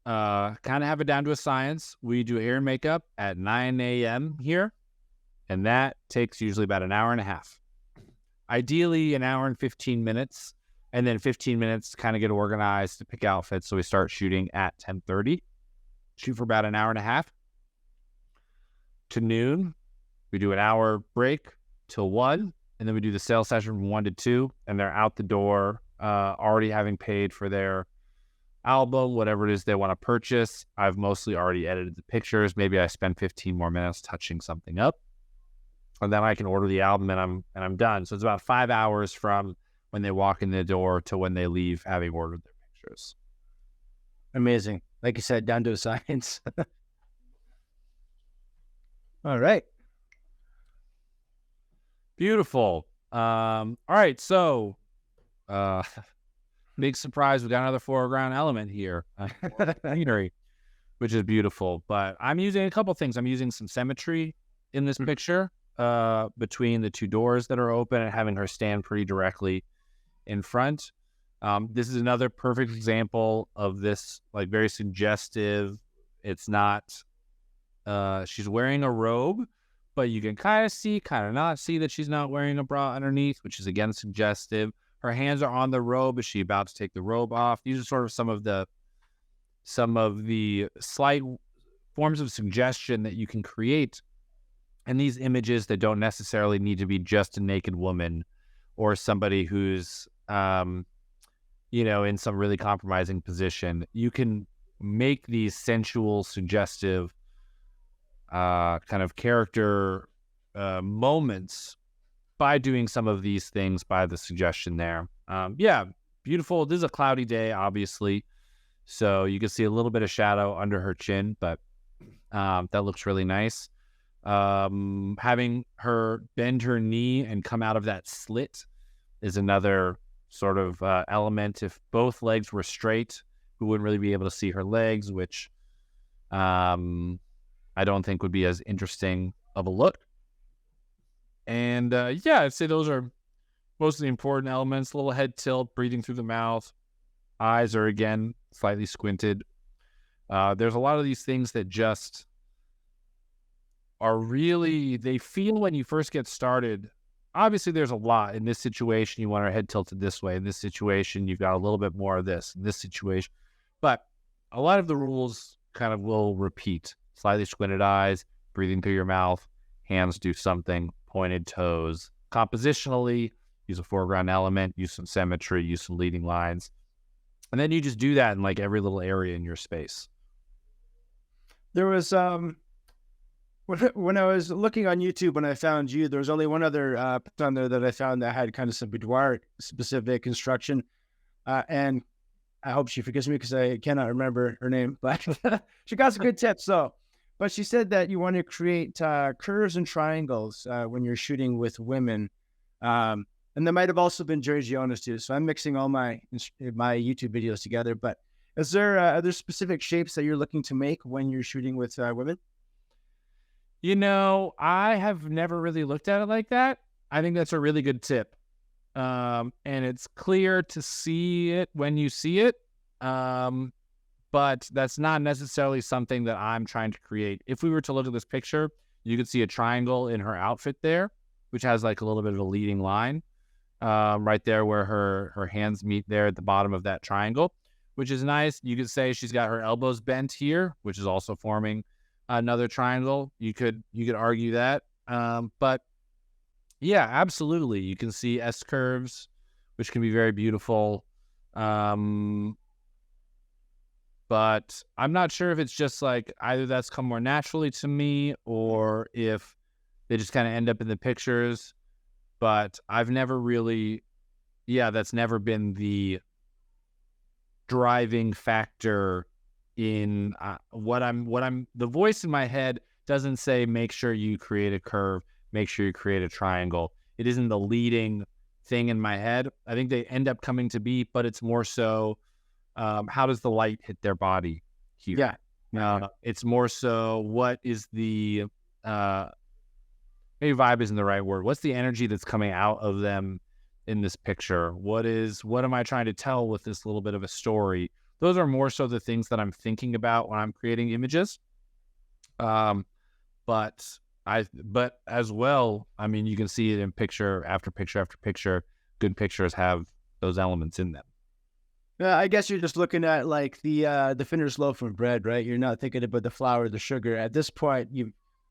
kind of have it down to a science. We do hair and makeup at 9 a.m. here, and that takes usually about an hour and a half. Ideally, an hour and 15 minutes, and then 15 minutes to kind of get organized to pick outfits. So we start shooting at 10:30, shoot for about an hour and a half to noon. We do an hour break till 1, and then we do the sales session from 1 to 2, and they're out the door already having paid for their album, whatever it is they want to purchase. I've mostly already edited the pictures. Maybe I spend 15 more minutes touching something up, and then I can order the album and I'm done. So it's about 5 hours from when they walk in the door to when they leave having ordered their pictures. Amazing. Like you said, down to a science. All right. Beautiful. All right. So, big surprise. We got another foreground element here, scenery, which is beautiful. But I'm using a couple things. I'm using some symmetry in this picture between the two doors that are open and having her stand pretty directly in front. This is another perfect example of this, like very suggestive. It's not, she's wearing a robe, but you can kind of see, kind of not see that she's not wearing a bra underneath, which is again suggestive. Her hands are on the robe. Is she about to take the robe off? These are sort of some of the slight forms of suggestion that you can create in these images that don't necessarily need to be just a naked woman or somebody who's, in some really compromising position. You can make these sensual, suggestive kind of character moments by doing some of these things, by the suggestion there. Beautiful. This is a cloudy day, obviously, so you can see a little bit of shadow under her chin, but that looks really nice. Having her bend her knee and come out of that slit is another sort of element. If both legs were straight, we wouldn't really be able to see her legs, which I don't think would be as interesting of a look. And I'd say those are most of the important elements. A little head tilt, breathing through the mouth. Eyes are, again, slightly squinted. There's a lot of these things that just are really, they feel when you first get started. Obviously, there's a lot. In this situation, you want her head tilted this way. In this situation, you've got a little bit more of this. In this situation. But a lot of the rules kind of will repeat. Slightly squinted eyes, breathing through your mouth, hands do something, pointed toes. Compositionally, use a foreground element, use some symmetry, use some leading lines. And then you just do that in like every little area in your space. There was, when I was looking on YouTube, when I found you, there was only one other on there that I found that had kind of some boudoir specific instruction. And I hope she forgives me because I cannot remember her name, but she got some good tips. So, but she said that you want to create curves and triangles when you're shooting with women. And there might have also been Giorgiona's too. So I'm mixing all my YouTube videos together. But is there are there specific shapes that you're looking to make when you're shooting with women? I have never really looked at it like that. I think that's a really good tip. And it's clear to see it when you see it. But that's not necessarily something that I'm trying to create. If we were to look at this picture, you could see a triangle in her outfit there, which has like a little bit of a leading line right there where her hands meet there at the bottom of that triangle, which is nice. You could say she's got her elbows bent here, which is also forming another triangle. You could argue that. But yeah, absolutely. You can see S curves, which can be very beautiful. But I'm not sure if it's just like either that's come more naturally to me or if they just kind of end up in the pictures. But I've never really, that's never been the driving factor in the voice in my head doesn't say make sure you create a curve, make sure you create a triangle. It isn't the leading thing in my head. I think they end up coming to be, but it's more so, how does the light hit their body here? Yeah. It's more so, what is the, maybe vibe isn't the right word. What's the energy that's coming out of them in this picture? What am I trying to tell with this little bit of a story? Those are more so the things that I'm thinking about when I'm creating images. But as well, I mean, you can see it in picture after picture after picture. Good pictures have those elements in them. I guess you're just looking at like the finished loaf of bread, right? You're not thinking about the flour, the sugar. At this point, you're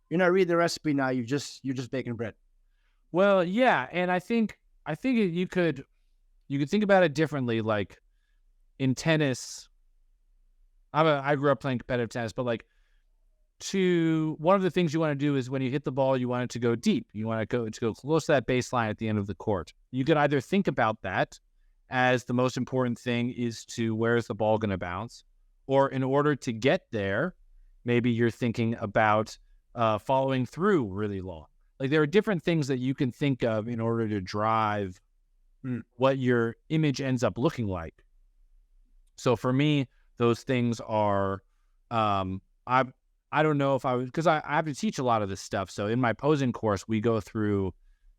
not reading the recipe now. You're just baking bread. Well, yeah, and I think you could think about it differently. Like in tennis, I grew up playing competitive tennis, but like, one of the things you want to do is when you hit the ball, you want it to go deep. You want to go close to that baseline at the end of the court. You could either think about that as the most important thing is to where's the ball going to bounce, or in order to get there, maybe you're thinking about following through really long. Like there are different things that you can think of in order to drive what your image ends up looking like. So for me, those things are, I don't know if I was, because I have to teach a lot of this stuff. So in my posing course, we go through,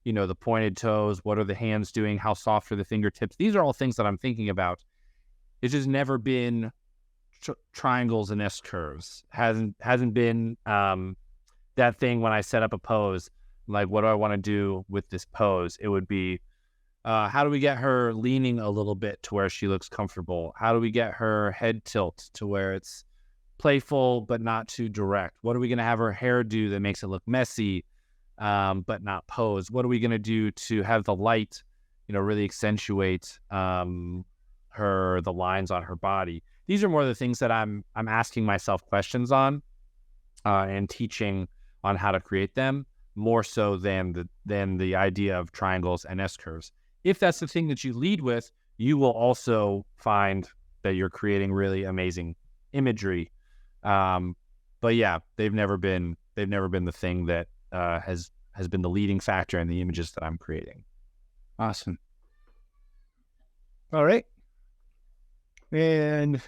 the pointed toes, what are the hands doing, how soft are the fingertips. These are all things that I'm thinking about. It's just never been triangles and S curves. Hasn't been that thing when I set up a pose, like what do I want to do with this pose? It would be, how do we get her leaning a little bit to where she looks comfortable? How do we get her head tilt to where it's playful but not too direct? What are we going to have her hair do that makes it look messy but not pose? What are we going to do to have the light really accentuate the lines on her body? These are more the things that I'm asking myself questions on and teaching on how to create them, more so than the idea of triangles and S curves. If that's the thing that you lead with, you will also find that you're creating really amazing imagery. But yeah, they've never been the thing that has been the leading factor in the images that I'm creating. Awesome. All right. And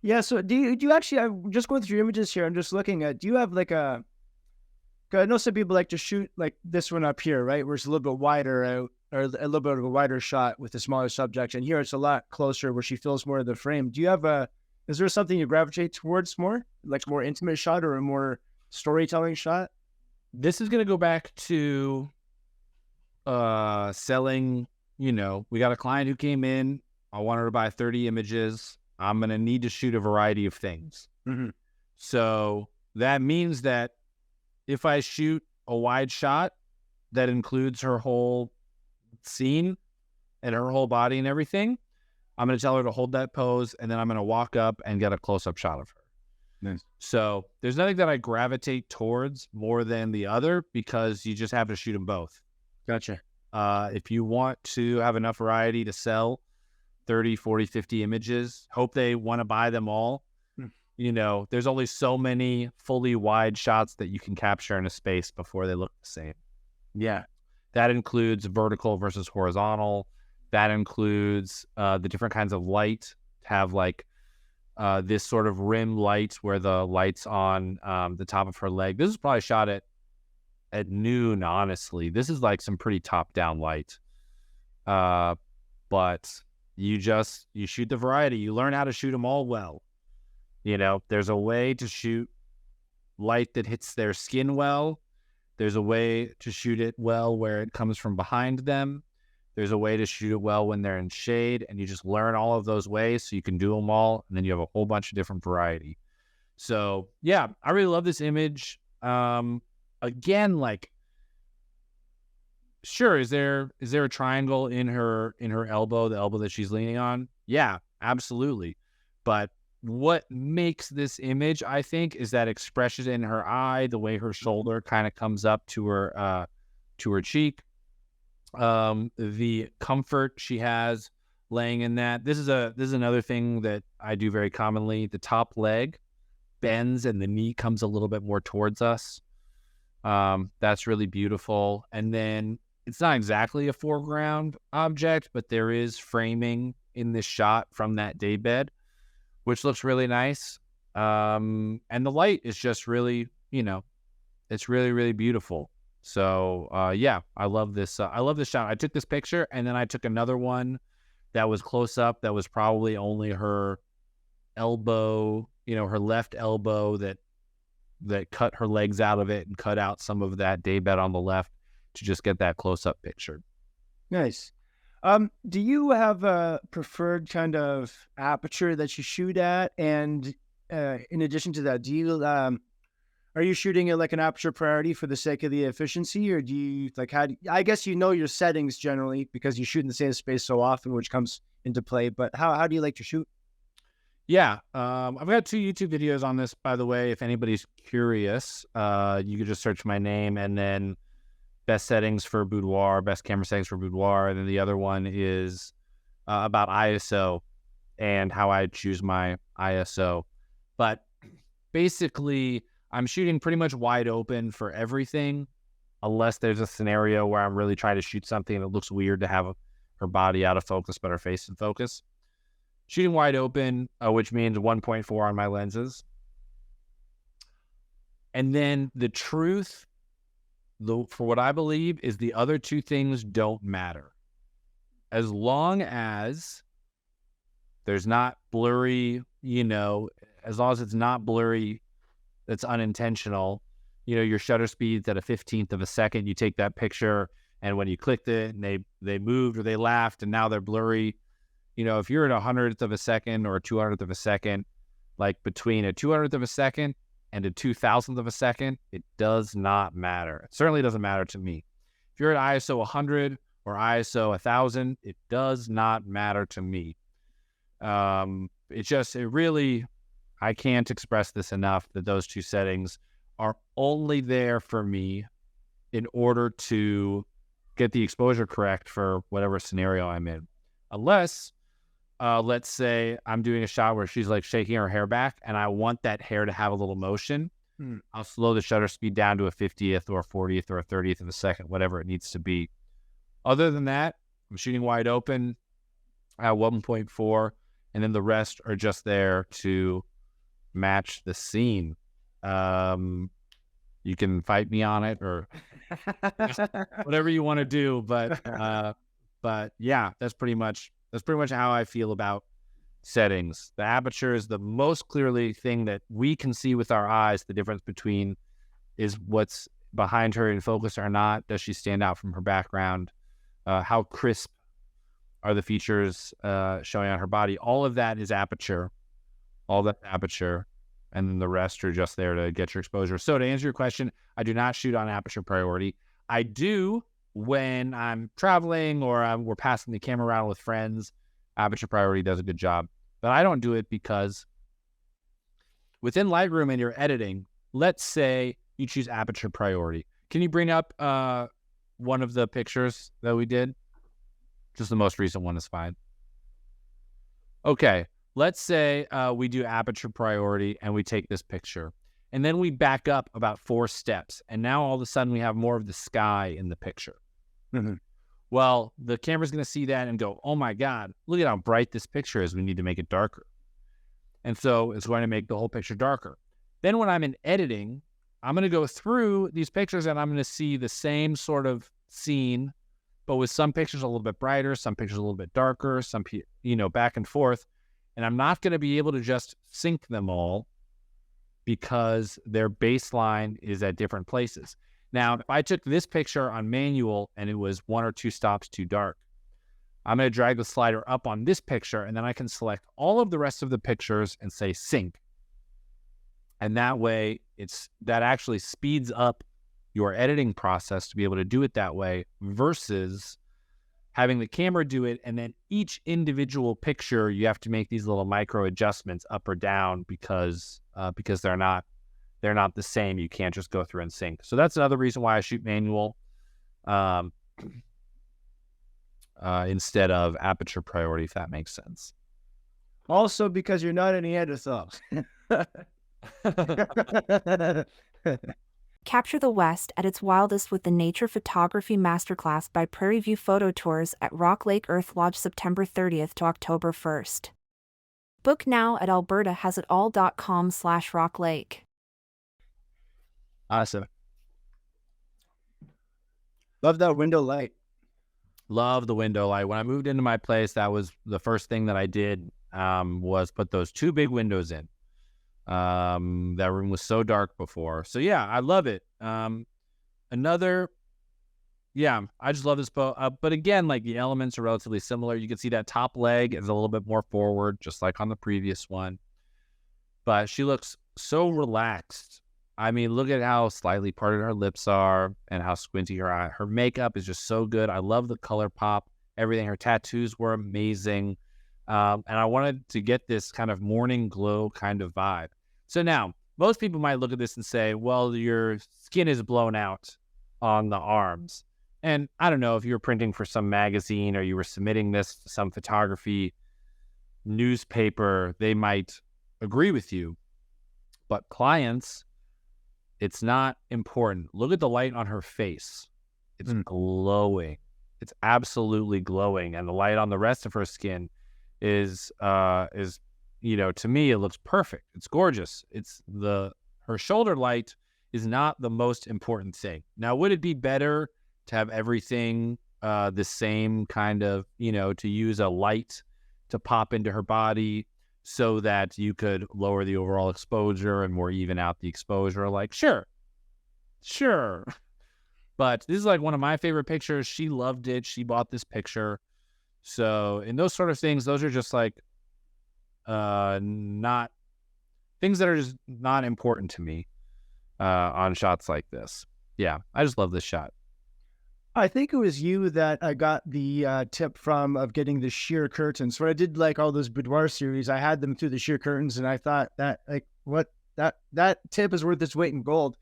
yeah, so do you actually, I'm just going through your images here. I'm just looking at, do you have like 'cause I know some people like to shoot like this one up here, right? Where it's a little bit wider out, or a little bit of a wider shot with a smaller subject. And here it's a lot closer where she feels more of the frame. Do you have is there something you gravitate towards more, like more intimate shot or a more storytelling shot? This is going to go back to selling. We got a client who came in. I want her to buy 30 images. I'm going to need to shoot a variety of things. Mm-hmm. So that means that if I shoot a wide shot that includes her whole scene and her whole body and everything, I'm going to tell her to hold that pose, and then I'm going to walk up and get a close-up shot of her. Nice. So there's nothing that I gravitate towards more than the other, because you just have to shoot them both. Gotcha. If you want to have enough variety to sell 30, 40, 50 images, hope they want to buy them all. There's only so many fully wide shots that you can capture in a space before they look the same. Yeah. That includes vertical versus horizontal. That includes the different kinds of light. Have like this sort of rim light where the light's on the top of her leg. This is probably shot at noon, honestly. This is like some pretty top-down light. But you shoot the variety. You learn how to shoot them all well. There's a way to shoot light that hits their skin well. There's a way to shoot it well where it comes from behind them. There's a way to shoot it well when they're in shade, and you just learn all of those ways so you can do them all, and then you have a whole bunch of different variety. So yeah, I really love this image. Again, like, sure, is there a triangle in her elbow, the elbow that she's leaning on? Yeah, absolutely. But what makes this image, I think, is that expression in her eye, the way her shoulder kind of comes up to her cheek, the comfort she has laying in that. This is another thing that I do very commonly. The top leg bends and the knee comes a little bit more towards us. That's really beautiful. And then it's not exactly a foreground object, but there is framing in this shot from that daybed, which looks really nice. And the light is just really, it's really, really beautiful. So, yeah, I love this. I love this shot. I took this picture and then I took another one that was close up. That was probably only her elbow, her left elbow that cut her legs out of it and cut out some of that daybed on the left to just get that close up picture. Nice. Do you have a preferred kind of aperture that you shoot at? And in addition to that, are you shooting at like an aperture priority for the sake of the efficiency, or do you like I guess your settings generally because you shoot in the same space so often, which comes into play. But how do you like to shoot? Yeah, I've got 2 YouTube videos on this, by the way. If anybody's curious, you could just search my name and then best settings for Boudoir, best camera settings for Boudoir. And then the other one is about ISO and how I choose my ISO. But basically, I'm shooting pretty much wide open for everything, unless there's a scenario where I'm really trying to shoot something that looks weird to have her body out of focus, but her face in focus. Shooting wide open, which means 1.4 on my lenses. And then the truth, for what I believe, is the other 2 things don't matter. As long as there's not blurry, as long as it's not blurry, that's unintentional, your shutter speed's at a 15th of a second, you take that picture, and when you clicked it and they moved or they laughed and now they're blurry, if you're at a 100th of a second or a 200th of a second, like between a 200th of a second and a 2000th of a second, it does not matter. It certainly doesn't matter to me. If you're at ISO 100 or ISO 1000, it does not matter to me. I can't express this enough that those 2 settings are only there for me in order to get the exposure correct for whatever scenario I'm in. Unless, let's say I'm doing a shot where she's like shaking her hair back and I want that hair to have a little motion. I'll slow the shutter speed down to a 50th or a 40th or a 30th of a second, whatever it needs to be. Other than that, I'm shooting wide open at 1.4, and then the rest are just there to match the scene. You can fight me on it or whatever you want to do, but yeah, that's pretty much how I feel about settings. The aperture is the most clearly thing that we can see with our eyes. The difference between is what's behind her in focus or not. Does she stand out from her background? How crisp are the features showing on her body? All of that is aperture. All that aperture. And then the rest are just there to get your exposure. So to answer your question, I do not shoot on aperture priority. I do when I'm traveling or we're passing the camera around with friends. Aperture priority does a good job. But I don't do it because within Lightroom and your editing, let's say you choose aperture priority. Can you bring up one of the pictures that we did? Just the most recent one is fine. Okay. Let's say we do aperture priority and we take this picture. And then we back up about 4 steps. And now all of a sudden we have more of the sky in the picture. Mm-hmm. Well, the camera's going to see that and go, oh my God, look at how bright this picture is. We need to make it darker. And so it's going to make the whole picture darker. Then when I'm in editing, I'm going to go through these pictures and I'm going to see the same sort of scene, but with some pictures a little bit brighter, some pictures a little bit darker, some, back and forth. And I'm not going to be able to just sync them all because their baseline is at different places. Now, if I took this picture on manual and it was 1 or 2 stops too dark, I'm going to drag the slider up on this picture and then I can select all of the rest of the pictures and say sync. And that way, that actually speeds up your editing process to be able to do it that way versus having the camera do it, and then each individual picture, you have to make these little micro adjustments up or down because they're not the same. You can't just go through and sync. So that's another reason why I shoot manual instead of aperture priority, if that makes sense. Also, because you're not a Neanderthal. Capture the West at its wildest with the Nature Photography Masterclass by Prairie View Photo Tours at Rock Lake Earth Lodge September 30th to October 1st. Book now at albertahasitall.com/rocklake. Awesome. Love that window light. Love the window light. When I moved into my place, that was the first thing that I did, was put those 2 big windows in. That room was so dark before. So yeah, I love it. I just love this boat. But again, like the elements are relatively similar. You can see that top leg is a little bit more forward, just like on the previous one. But she looks so relaxed. I mean, look at how slightly parted her lips are and how squinty her eye. Her makeup is just so good. I love the color pop, everything. Her tattoos were amazing. And I wanted to get this kind of morning glow kind of vibe. So now, most people might look at this and say, well, your skin is blown out on the arms. And I don't know if you were printing for some magazine or you were submitting this to some photography newspaper, they might agree with you. But clients, it's not important. Look at the light on her face. It's glowing. It's absolutely glowing. And the light on the rest of her skin is to me, it looks perfect. It's gorgeous. Her shoulder light is not the most important thing. Now, would it be better to have everything the same kind of, to use a light to pop into her body so that you could lower the overall exposure and more even out the exposure? Like, sure. But this is like one of my favorite pictures. She loved it. She bought this picture. So in those sort of things, those are just like not things that are just not important to me on shots like this. Yeah, I just love this shot. I think it was you that I got the tip from of getting the sheer curtains. When I did like all those boudoir series, I had them through the sheer curtains, and I thought that that tip is worth its weight in gold.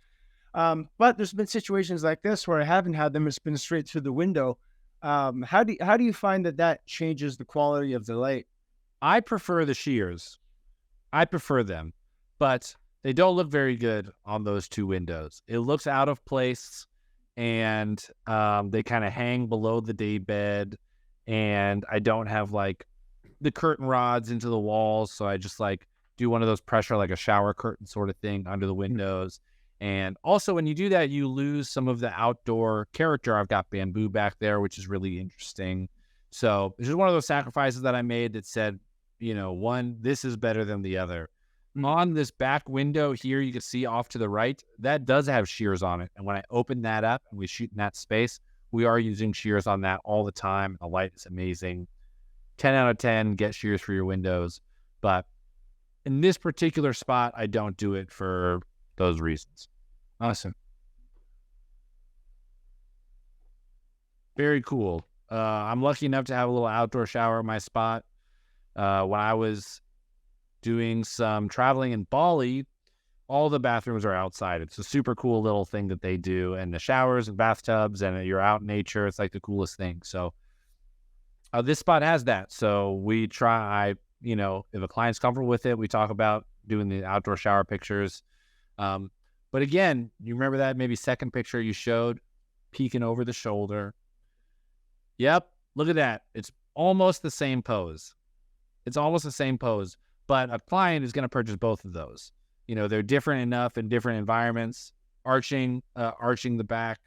But there's been situations like this where I haven't had them. It's been straight through the window. How do you find that changes the quality of the light? I prefer the shears. I prefer them, but they don't look very good on those 2 windows. It looks out of place, and they kind of hang below the day bed, and I don't have like the curtain rods into the walls, so I just like do one of those pressure, like a shower curtain sort of thing under the windows. And also when you do that, you lose some of the outdoor character. I've got bamboo back there, which is really interesting. So it's just one of those sacrifices that I made that said, this is better than the other. On this back window here, you can see off to the right, that does have shears on it. And when I open that up and we shoot in that space, we are using shears on that all the time. The light is amazing. 10 out of 10, get shears for your windows. But in this particular spot, I don't do it for those reasons. Awesome. Very cool. I'm lucky enough to have a little outdoor shower in my spot. When I was doing some traveling in Bali, all the bathrooms are outside. It's a super cool little thing that they do. And the showers and bathtubs, and you're out in nature. It's like the coolest thing. So this spot has that. So we try, if a client's comfortable with it, we talk about doing the outdoor shower pictures. But again, you remember that maybe second picture you showed, peeking over the shoulder. Yep, look at that. It's almost the same pose. But a client is going to purchase both of those. They're different enough in different environments. Arching the back.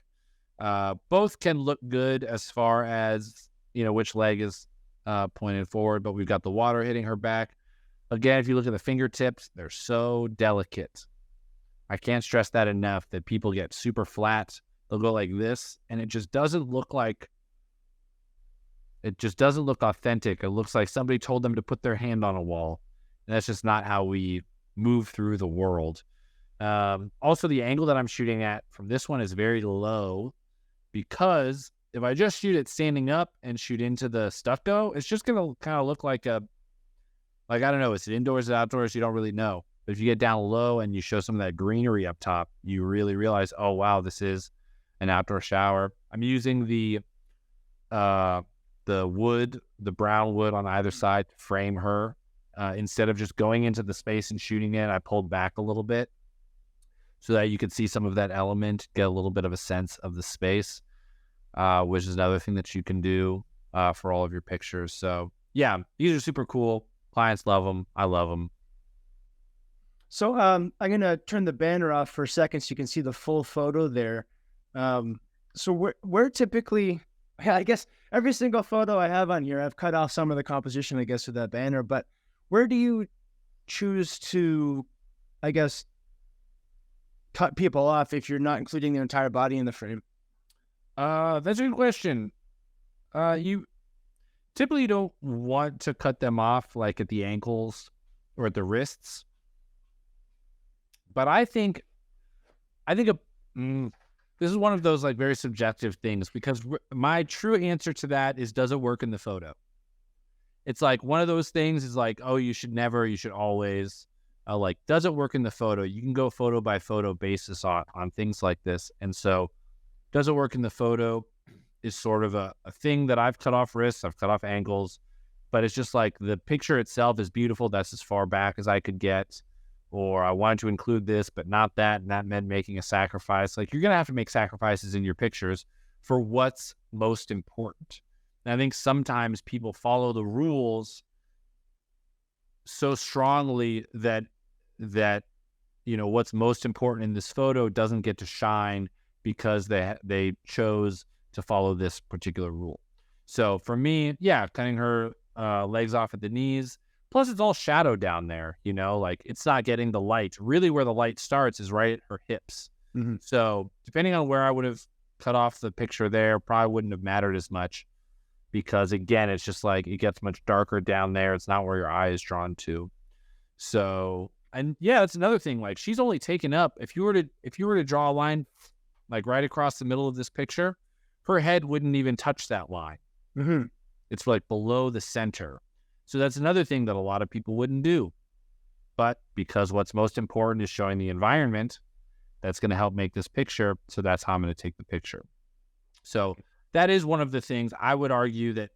Both can look good as far as, which leg is pointed forward, but we've got the water hitting her back. Again, if you look at the fingertips, they're so delicate. I can't stress that enough, that people get super flat. They'll go like this, and it just doesn't look authentic. It looks like somebody told them to put their hand on a wall. And that's just not how we move through the world. Also, the angle that I'm shooting at from this one is very low, because if I just shoot it standing up and shoot into the stucco, it's just going to kind of look like I don't know, is it indoors or outdoors? You don't really know. But if you get down low and you show some of that greenery up top, you really realize, oh, wow, this is an outdoor shower. I'm using the wood, the brown wood on either side to frame her. Instead of just going into the space and shooting it, I pulled back a little bit. so that you could see some of that element, get a little bit of a sense of the space, which is another thing that you can do for all of your pictures. So yeah, these are super cool. Clients love them. I love them. So I'm going to turn the banner off for a second so you can see the full photo there. So we're typically, I guess every single photo I have on here, I've cut off some of the composition, I guess, with that banner, but where do you choose to, I guess, cut people off if you're not including their entire body in the frame? That's a good question. You typically don't want to cut them off like at the ankles or at the wrists. But I think this is one of those like very subjective things, because my true answer to that is, does it work in the photo? It's like one of those things is like, oh, you should never, you should always. Like, does it work in the photo? You can go photo by photo basis on things like this. And so does it work in the photo is sort of a thing that I've cut off wrists, I've cut off ankles, but it's just like the picture itself is beautiful. That's as far back as I could get. Or I wanted to include this, but not that. And that meant making a sacrifice. Like, you're going to have to make sacrifices in your pictures for what's most important. And I think sometimes people follow the rules so strongly that what's most important in this photo doesn't get to shine because they chose to follow this particular rule. So for me, yeah, cutting her legs off at the knees. Plus, it's all shadow down there, like it's not getting the light. Really, where the light starts is right at her hips. Mm-hmm. So depending on where I would have cut off the picture there, probably wouldn't have mattered as much, because again, it's just like it gets much darker down there. It's not where your eye is drawn to. So, and yeah, that's another thing. Like, she's only taken up, if you were to draw a line like right across the middle of this picture, her head wouldn't even touch that line. Mm-hmm. It's like below the center. So that's another thing that a lot of people wouldn't do. But because what's most important is showing the environment, that's going to help make this picture. So that's how I'm going to take the picture. So that is one of the things I would argue that,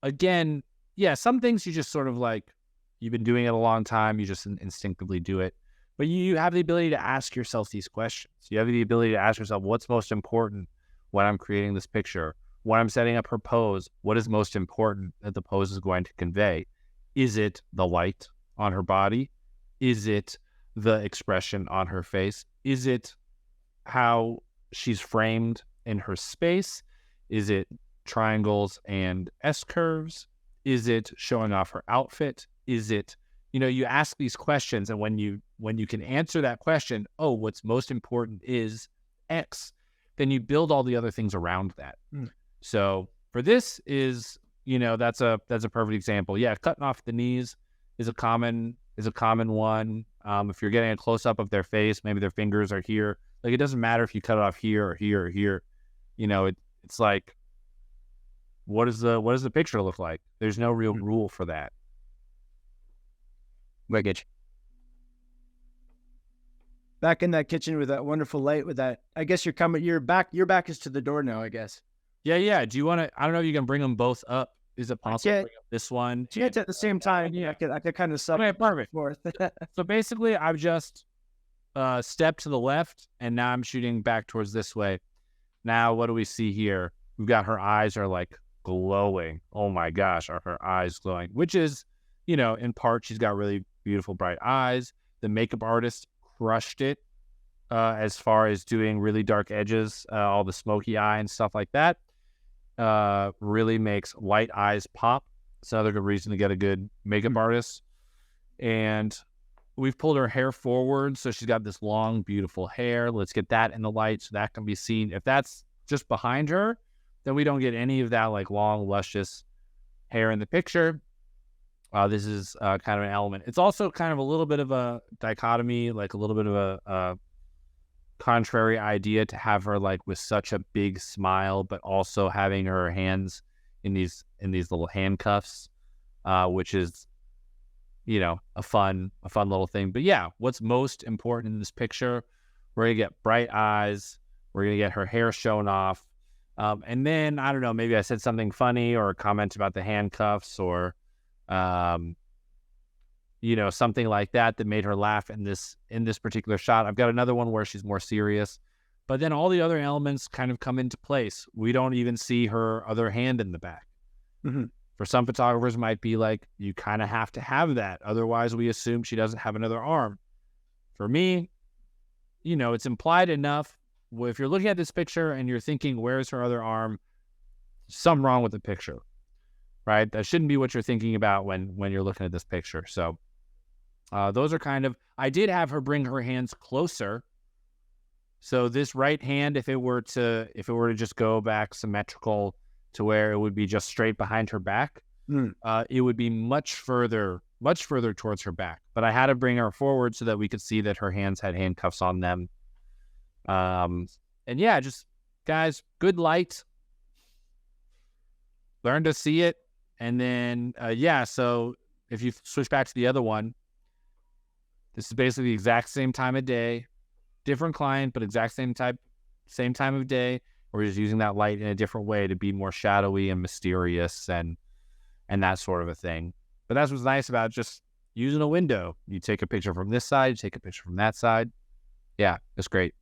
again, yeah, some things you just sort of like, you've been doing it a long time, you just instinctively do it. But you have the ability to ask yourself these questions. You have the ability to ask yourself, what's most important when I'm creating this picture? When I'm setting up her pose, what is most important that the pose is going to convey? Is it the light on her body? Is it the expression on her face? Is it how she's framed in her space? Is it triangles and S-curves? Is it showing off her outfit? Is it, you ask these questions, and when you can answer that question, oh, what's most important is X, then you build all the other things around that. So for this is, that's a perfect example. Yeah, cutting off the knees is a common one. If you're getting a close up of their face, maybe their fingers are here. Like, it doesn't matter if you cut it off here or here or here. It's like, what does the picture look like? There's no real rule for that. Wicked. Back in that kitchen with that wonderful light, with that, I guess your back is to the door now, I guess. Yeah. Do you want to, I don't know if you can bring them both up. Is it possible to bring up this one? Yeah, at the same time. Yeah, I could kind of sub. Okay, perfect. Forth. So basically, I've just stepped to the left, and now I'm shooting back towards this way. Now, what do we see here? We've got her eyes are like glowing. Oh my gosh, are her eyes glowing? Which is, in part, she's got really beautiful, bright eyes. The makeup artist crushed it as far as doing really dark edges, all the smoky eye and stuff like that. Really makes light eyes pop. It's another good reason to get a good makeup artist. And we've pulled her hair forward, so she's got this long, beautiful hair. Let's get that in the light so that can be seen. If that's just behind her, then we don't get any of that like long, luscious hair in the picture. This is kind of an element. It's also kind of a little bit of a dichotomy, like a little bit of a contrary idea to have her like with such a big smile, but also having her hands in these little handcuffs, which is, a fun little thing. But yeah, what's most important in this picture, we're gonna get bright eyes, we're gonna get her hair shown off, and then I don't know, maybe I said something funny or a comment about the handcuffs, or something like that made her laugh in this particular shot. I've got another one where she's more serious, but then all the other elements kind of come into place. We don't even see her other hand in the back. Mm-hmm. For some photographers, might be like, you kind of have to have that. Otherwise, we assume she doesn't have another arm. For me, it's implied enough. If you're looking at this picture and you're thinking, where's her other arm? Something wrong with the picture, right? That shouldn't be what you're thinking about when you're looking at this picture. So those are kind of, I did have her bring her hands closer. So this right hand, if it were to just go back symmetrical to where it would be just straight behind her back, it would be much further towards her back. But I had to bring her forward so that we could see that her hands had handcuffs on them. And yeah, just guys, good light. Learn to see it. And then, so if you switch back to the other one, this is basically the exact same time of day, different client, but exact same time of day. We're just using that light in a different way to be more shadowy and mysterious and that sort of a thing. But that's what's nice about just using a window. You take a picture from this side, you take a picture from that side. Yeah, it's great.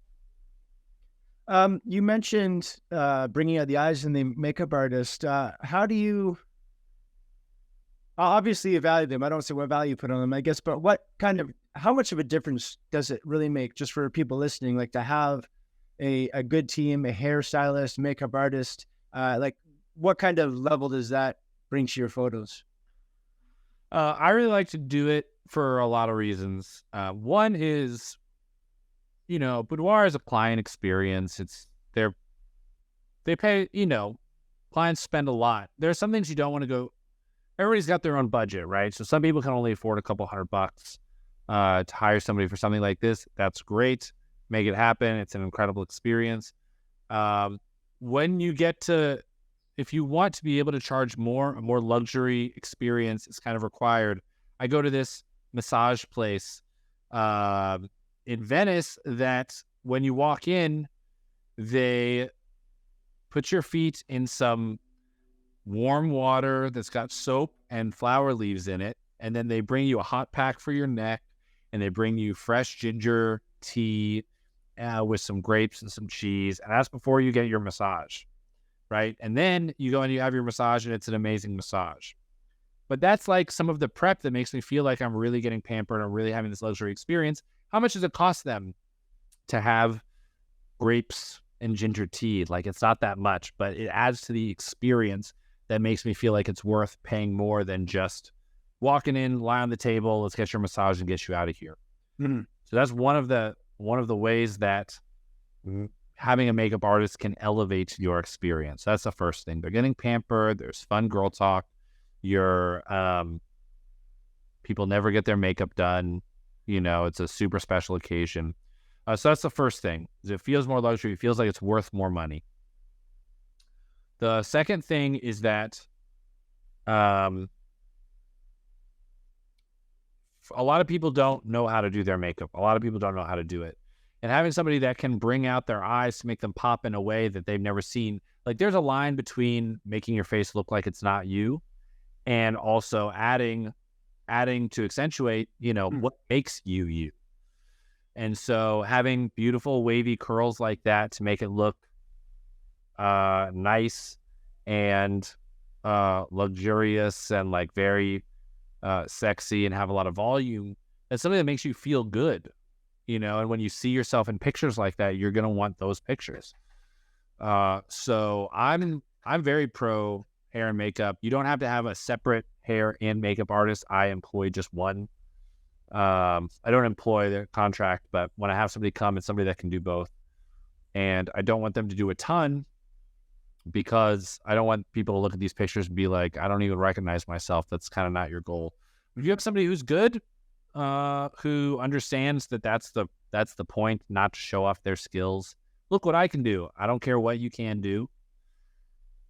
You mentioned bringing out the eyes in the makeup artist. How do you obviously evaluate them? I don't say what value you put on them, I guess, but how much of a difference does it really make, just for people listening, like to have a good team, a hairstylist, makeup artist? Like what kind of level does that bring to your photos? I really like to do it for a lot of reasons. One is, Boudoir is a client experience. They pay, clients spend a lot. There are some things you don't want to go. Everybody's got their own budget, right? So some people can only afford a couple $100 to hire somebody for something like this. That's great. Make it happen. It's an incredible experience. When you get to, if you want to be able to charge more, a more luxury experience is kind of required. I go to this massage place in Venice that when you walk in, they put your feet in some warm water that's got soap and flower leaves in it. And then they bring you a hot pack for your neck, and they bring you fresh ginger tea with some grapes and some cheese. And that's before you get your massage, right? And then you go and you have your massage, and it's an amazing massage. But that's like some of the prep that makes me feel like I'm really getting pampered. I'm really having this luxury experience. How much does it cost them to have grapes and ginger tea? Like, it's not that much, but it adds to the experience that makes me feel like it's worth paying more than just walking in, lie on the table, let's get your massage and get you out of here. Mm-hmm. So that's one of the ways that having a makeup artist can elevate your experience. That's the first thing. They're getting pampered. There's fun girl talk. People never get their makeup done. It's a super special occasion. So that's the first thing. It feels more luxury. It feels like it's worth more money. The second thing is that a lot of people don't know how to do their makeup. A lot of people don't know how to do it. And having somebody that can bring out their eyes to make them pop in a way that they've never seen. Like, there's a line between making your face look like it's not you and also adding to accentuate, what makes you you. And so having beautiful wavy curls like that to make it look nice and luxurious and like very sexy and have a lot of volume, that's something that makes you feel good, and when you see yourself in pictures like that, you're going to want those pictures. So I'm very pro hair and makeup. You don't have to have a separate hair and makeup artist. I employ just one. I don't employ their contract, but when I have somebody come, it's somebody that can do both. And I don't want them to do a ton because I don't want people to look at these pictures and be like, I don't even recognize myself. That's kind of not your goal. If you have somebody who's good, who understands that that's the point, not to show off their skills. Look what I can do. I don't care what you can do.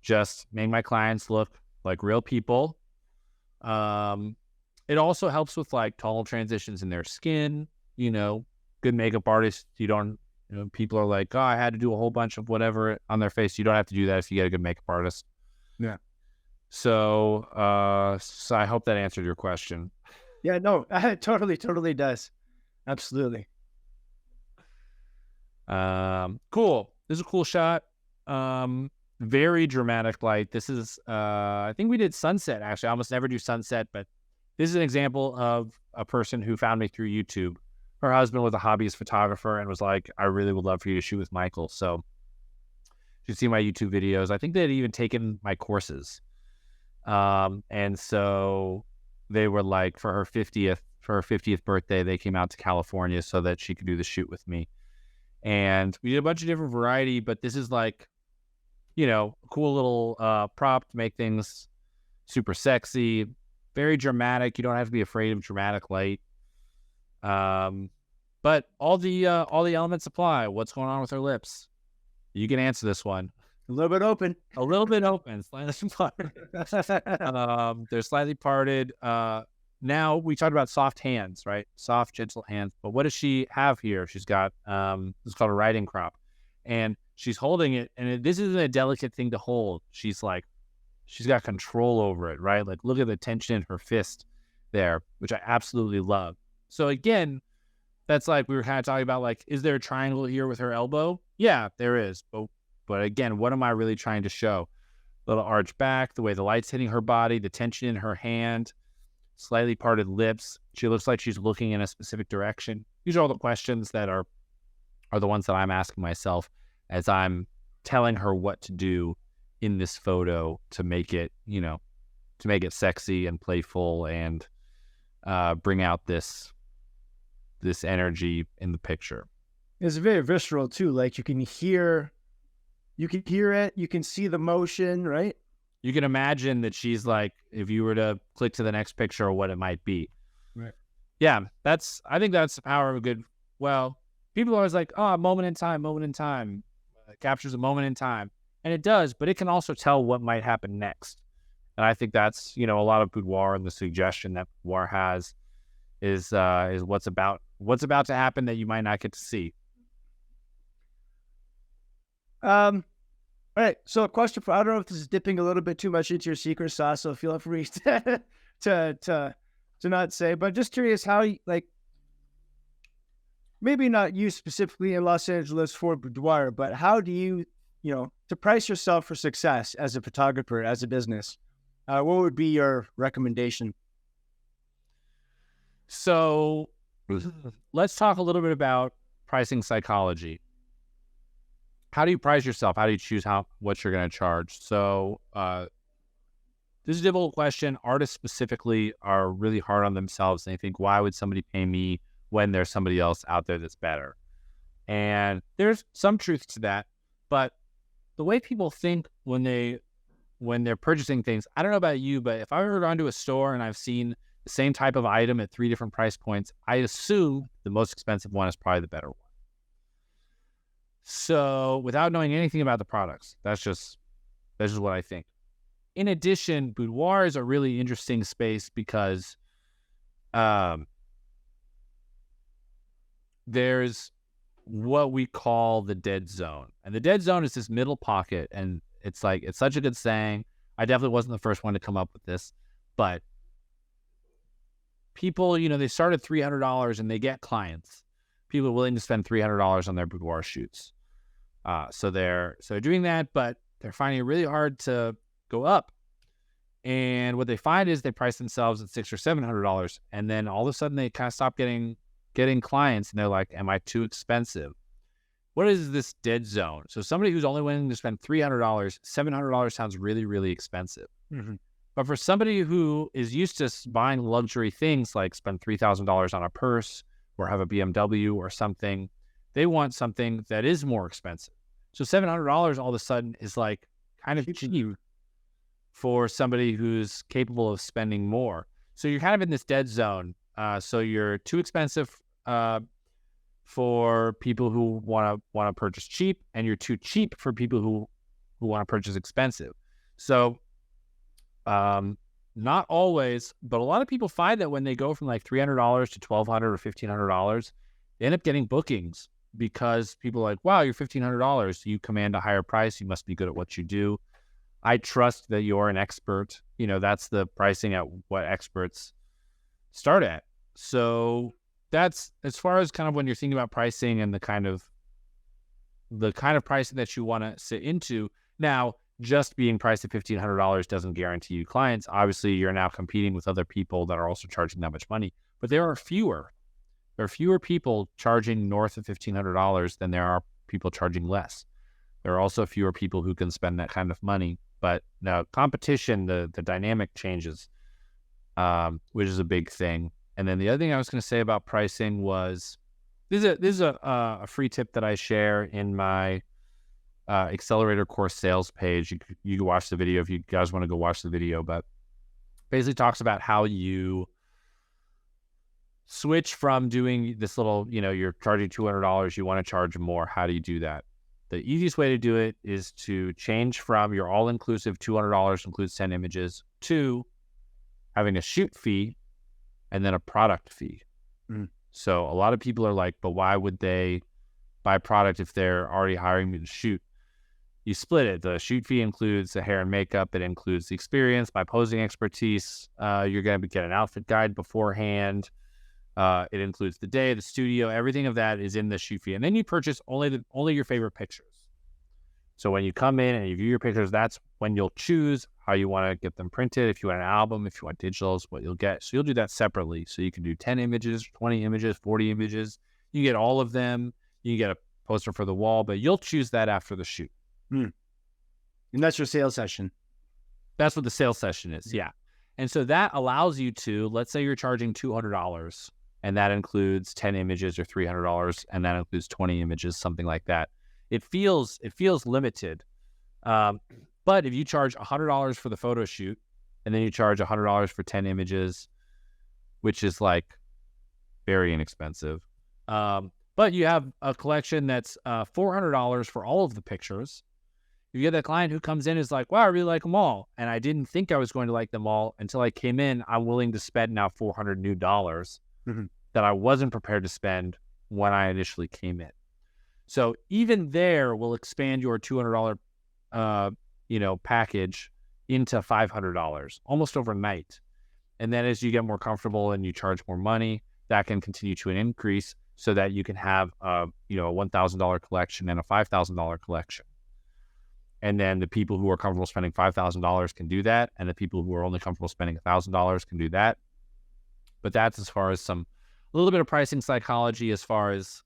Just make my clients look like real people. It also helps with like tonal transitions in their skin. Good makeup artists, people are like, oh, I had to do a whole bunch of whatever on their face. You don't have to do that if you get a good makeup artist. Yeah. So I hope that answered your question. Yeah, no, it totally does. Absolutely. Cool. This is a cool shot. Very dramatic light. This is, I think we did sunset, actually. I almost never do sunset, but this is an example of a person who found me through YouTube. Her husband was a hobbyist photographer and was like, I really would love for you to shoot with Michael. So you see my YouTube videos. I think they had even taken my courses. And so they were like, for her 50th birthday, they came out to California so that she could do the shoot with me. And we did a bunch of different variety, but this is like, you know, a cool little prop to make things super sexy, very dramatic. You don't have to be afraid of dramatic light. But all the elements apply. What's going on with her lips? You can answer this one. A little bit open. A little bit open, slightly parted. They're slightly parted. Now we talked about soft hands, right? Soft, gentle hands. But what does she have here? She's got it's called a riding crop, and she's holding it. And this isn't a delicate thing to hold. She's got control over it, right? Like, look at the tension in her fist there, which I absolutely love. So again, that's like we were kind of talking about. Like, is there a triangle here with her elbow? Yeah, there is. But again, what am I really trying to show? Little arch back, the way the light's hitting her body, the tension in her hand, slightly parted lips. She looks like she's looking in a specific direction. These are all the questions that are the ones that I'm asking myself as I'm telling her what to do in this photo to make it, you know, to make it sexy and playful and bring out this energy in the picture. It's very visceral too. Like you can hear it, you can see the motion, right? You can imagine that she's like, if you were to click to the next picture or what it might be. Right. Yeah, I think that's the power of a good, well, people are always like, oh, moment in time. It captures a moment in time. And it does, but it can also tell what might happen next. And I think that's, you know, a lot of boudoir, and the suggestion that boudoir has is what's about to happen that you might not get to see. All right. So a question for, I don't know if this is dipping a little bit too much into your secret sauce, so feel free to not say, but just curious how you, like, maybe not you specifically in Los Angeles for boudoir, but how do you, you know, to price yourself for success as a photographer, as a business, what would be your recommendation? So let's talk a little bit about pricing psychology. How do you price yourself? How do you choose what you're going to charge? So this is a difficult question. Artists specifically are really hard on themselves. And they think, why would somebody pay me when there's somebody else out there that's better? And there's some truth to that. But the way people think when they're purchasing things, I don't know about you, but if I've ever gone to a store and I've seen the same type of item at 3 different price points, I assume the most expensive one is probably the better one. So without knowing anything about the products, that's just what I think. In addition, boudoir is a really interesting space because there's what we call the dead zone. And the dead zone is this middle pocket. And it's such a good saying. I definitely wasn't the first one to come up with this, but people, you know, they start at $300 and they get clients. People are willing to spend $300 on their boudoir shoots. So they're doing that, but they're finding it really hard to go up. And what they find is they price themselves at $600 or $700, and then all of a sudden they kind of stop getting clients, and they're like, "Am I too expensive?" What is this dead zone? So somebody who's only willing to spend $300, $700 sounds really, really expensive. Mm-hmm. But for somebody who is used to buying luxury things, like spend $3,000 on a purse or have a BMW or something, they want something that is more expensive. So $700 all of a sudden is like kind of cheap for somebody who's capable of spending more. So you're kind of in this dead zone. So you're too expensive for people who want to purchase cheap, and you're too cheap for people who want to purchase expensive. So not always, but a lot of people find that when they go from like $300 to $1,200 or $1,500, they end up getting bookings because people are like, wow, you're $1,500. You command a higher price. You must be good at what you do. I trust that you're an expert. You know, that's the pricing at what experts start at. So that's as far as kind of when you're thinking about pricing and the kind of pricing that you want to sit into. Now, just being priced at $1,500 doesn't guarantee you clients. Obviously, you're now competing with other people that are also charging that much money, but there are fewer people charging north of $1,500 than there are people charging less. There are also fewer people who can spend that kind of money, but now competition, the dynamic changes, which is a big thing. And then the other thing I was going to say about pricing was, this is a free tip that I share in my accelerator course sales page. You can watch the video if you guys want to go watch the video, but basically talks about how you switch from doing this little, you're charging $200, you want to charge more. How do you do that? The easiest way to do it is to change from your all-inclusive $200 includes 10 images to having a shoot fee and then a product fee. So a lot of people are like, but why would they buy product if they're already hiring me to shoot? You split it. The shoot fee includes the hair and makeup. It includes the experience, my posing expertise. You're going to get an outfit guide beforehand. It includes the day, the studio, everything of that is in the shoot fee. And then you purchase only your favorite pictures. So when you come in and you view your pictures, that's when you'll choose how you want to get them printed. If you want an album, if you want digitals, what you'll get. So you'll do that separately. So you can do 10 images, 20 images, 40 images. You get all of them. You get a poster for the wall, but you'll choose that after the shoot. And that's your sales session. That's what the sales session is. Yeah. And so that allows you to, let's say you're charging $200 and that includes 10 images or $300 and that includes 20 images, something like that. It feels limited. But if you charge $100 for the photo shoot and then you charge $100 for 10 images, which is like very inexpensive. But you have a collection that's $400 for all of the pictures. You get that client who comes in is like, wow, I really like them all. And I didn't think I was going to like them all until I came in. I'm willing to spend now $400 new that I wasn't prepared to spend when I initially came in. So even there will expand your $200, package into $500 almost overnight. And then as you get more comfortable and you charge more money, that can continue to increase so that you can have a $1,000 collection and a $5,000 collection. And then the people who are comfortable spending $5,000 can do that. And the people who are only comfortable spending $1,000 can do that. But that's as far as a little bit of pricing psychology as far as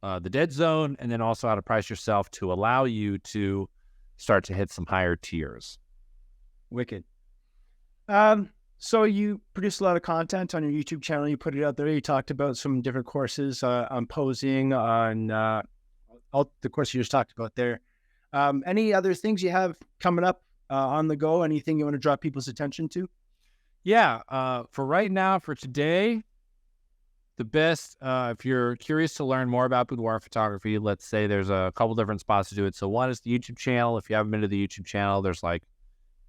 the dead zone, and then also how to price yourself to allow you to start to hit some higher tiers. Wicked. So you produce a lot of content on your YouTube channel. You put it out there. You talked about some different courses on posing, on all the course you just talked about there. Any other things you have coming up on the go? Anything you want to draw people's attention to? Yeah. For right now, for today, the best, if you're curious to learn more about boudoir photography, let's say there's a couple different spots to do it. So one is the YouTube channel. If you haven't been to the YouTube channel, there's like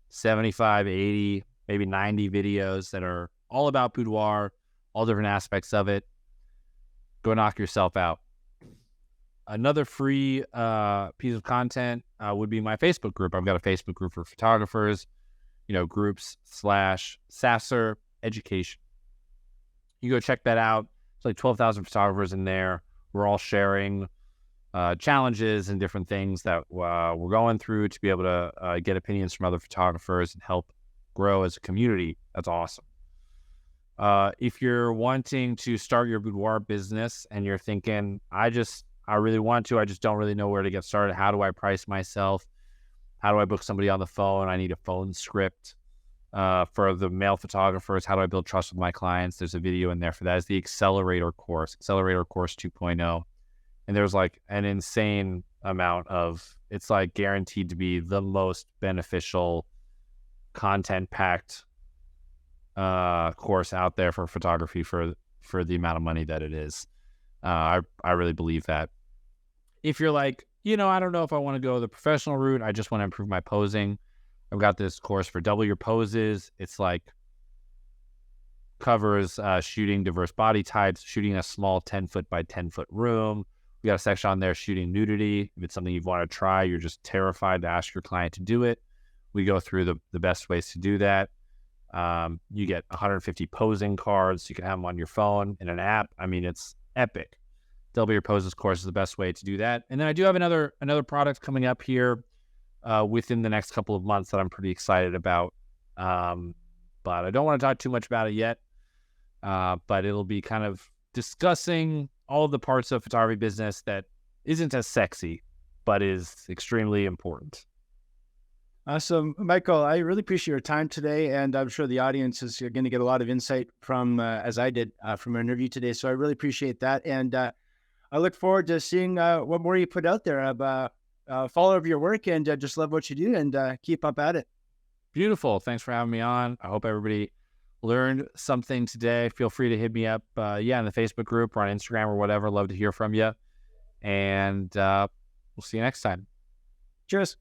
75, 80, maybe 90 videos that are all about boudoir, all different aspects of it. Go knock yourself out. Another free piece of content would be my Facebook group. I've got a Facebook group for photographers, groups/Sasser Education. You go check that out. It's like 12,000 photographers in there. We're all sharing challenges and different things that we're going through to be able to get opinions from other photographers and help grow as a community. That's awesome. If you're wanting to start your boudoir business and you're thinking, I really want to, I just don't really know where to get started. How do I price myself? How do I book somebody on the phone? I need a phone script. For the male photographers, how do I build trust with my clients? There's a video in there for that. It's the Accelerator Course 2.0. And there's like an insane amount of, it's like guaranteed to be the most beneficial content-packed course out there for photography for the amount of money that it is. I really believe that. If you're like, I don't know if I want to go the professional route, I just want to improve my posing, I've got this course for Double Your Poses. It's like covers shooting diverse body types, shooting a small 10-foot by 10-foot room. We got a section on there shooting nudity. If it's something you want to try, you're just terrified to ask your client to do it, we go through the best ways to do that. You get 150 posing cards. You can have them on your phone in an app. I mean, it's epic. Double Your Poses course is the best way to do that. And then I do have another product coming up here within the next couple of months that I'm pretty excited about. But I don't want to talk too much about it yet. But it'll be kind of discussing all of the parts of photography business that isn't as sexy, but is extremely important. Awesome. Michael, I really appreciate your time today, and I'm sure the audience is going to get a lot of insight from, as I did, from our interview today. So I really appreciate that. And I look forward to seeing what more you put out there. I'm a follower of your work, and just love what you do, and keep up at it. Beautiful. Thanks for having me on. I hope everybody learned something today. Feel free to hit me up, in the Facebook group or on Instagram or whatever. Love to hear from you. And we'll see you next time. Cheers.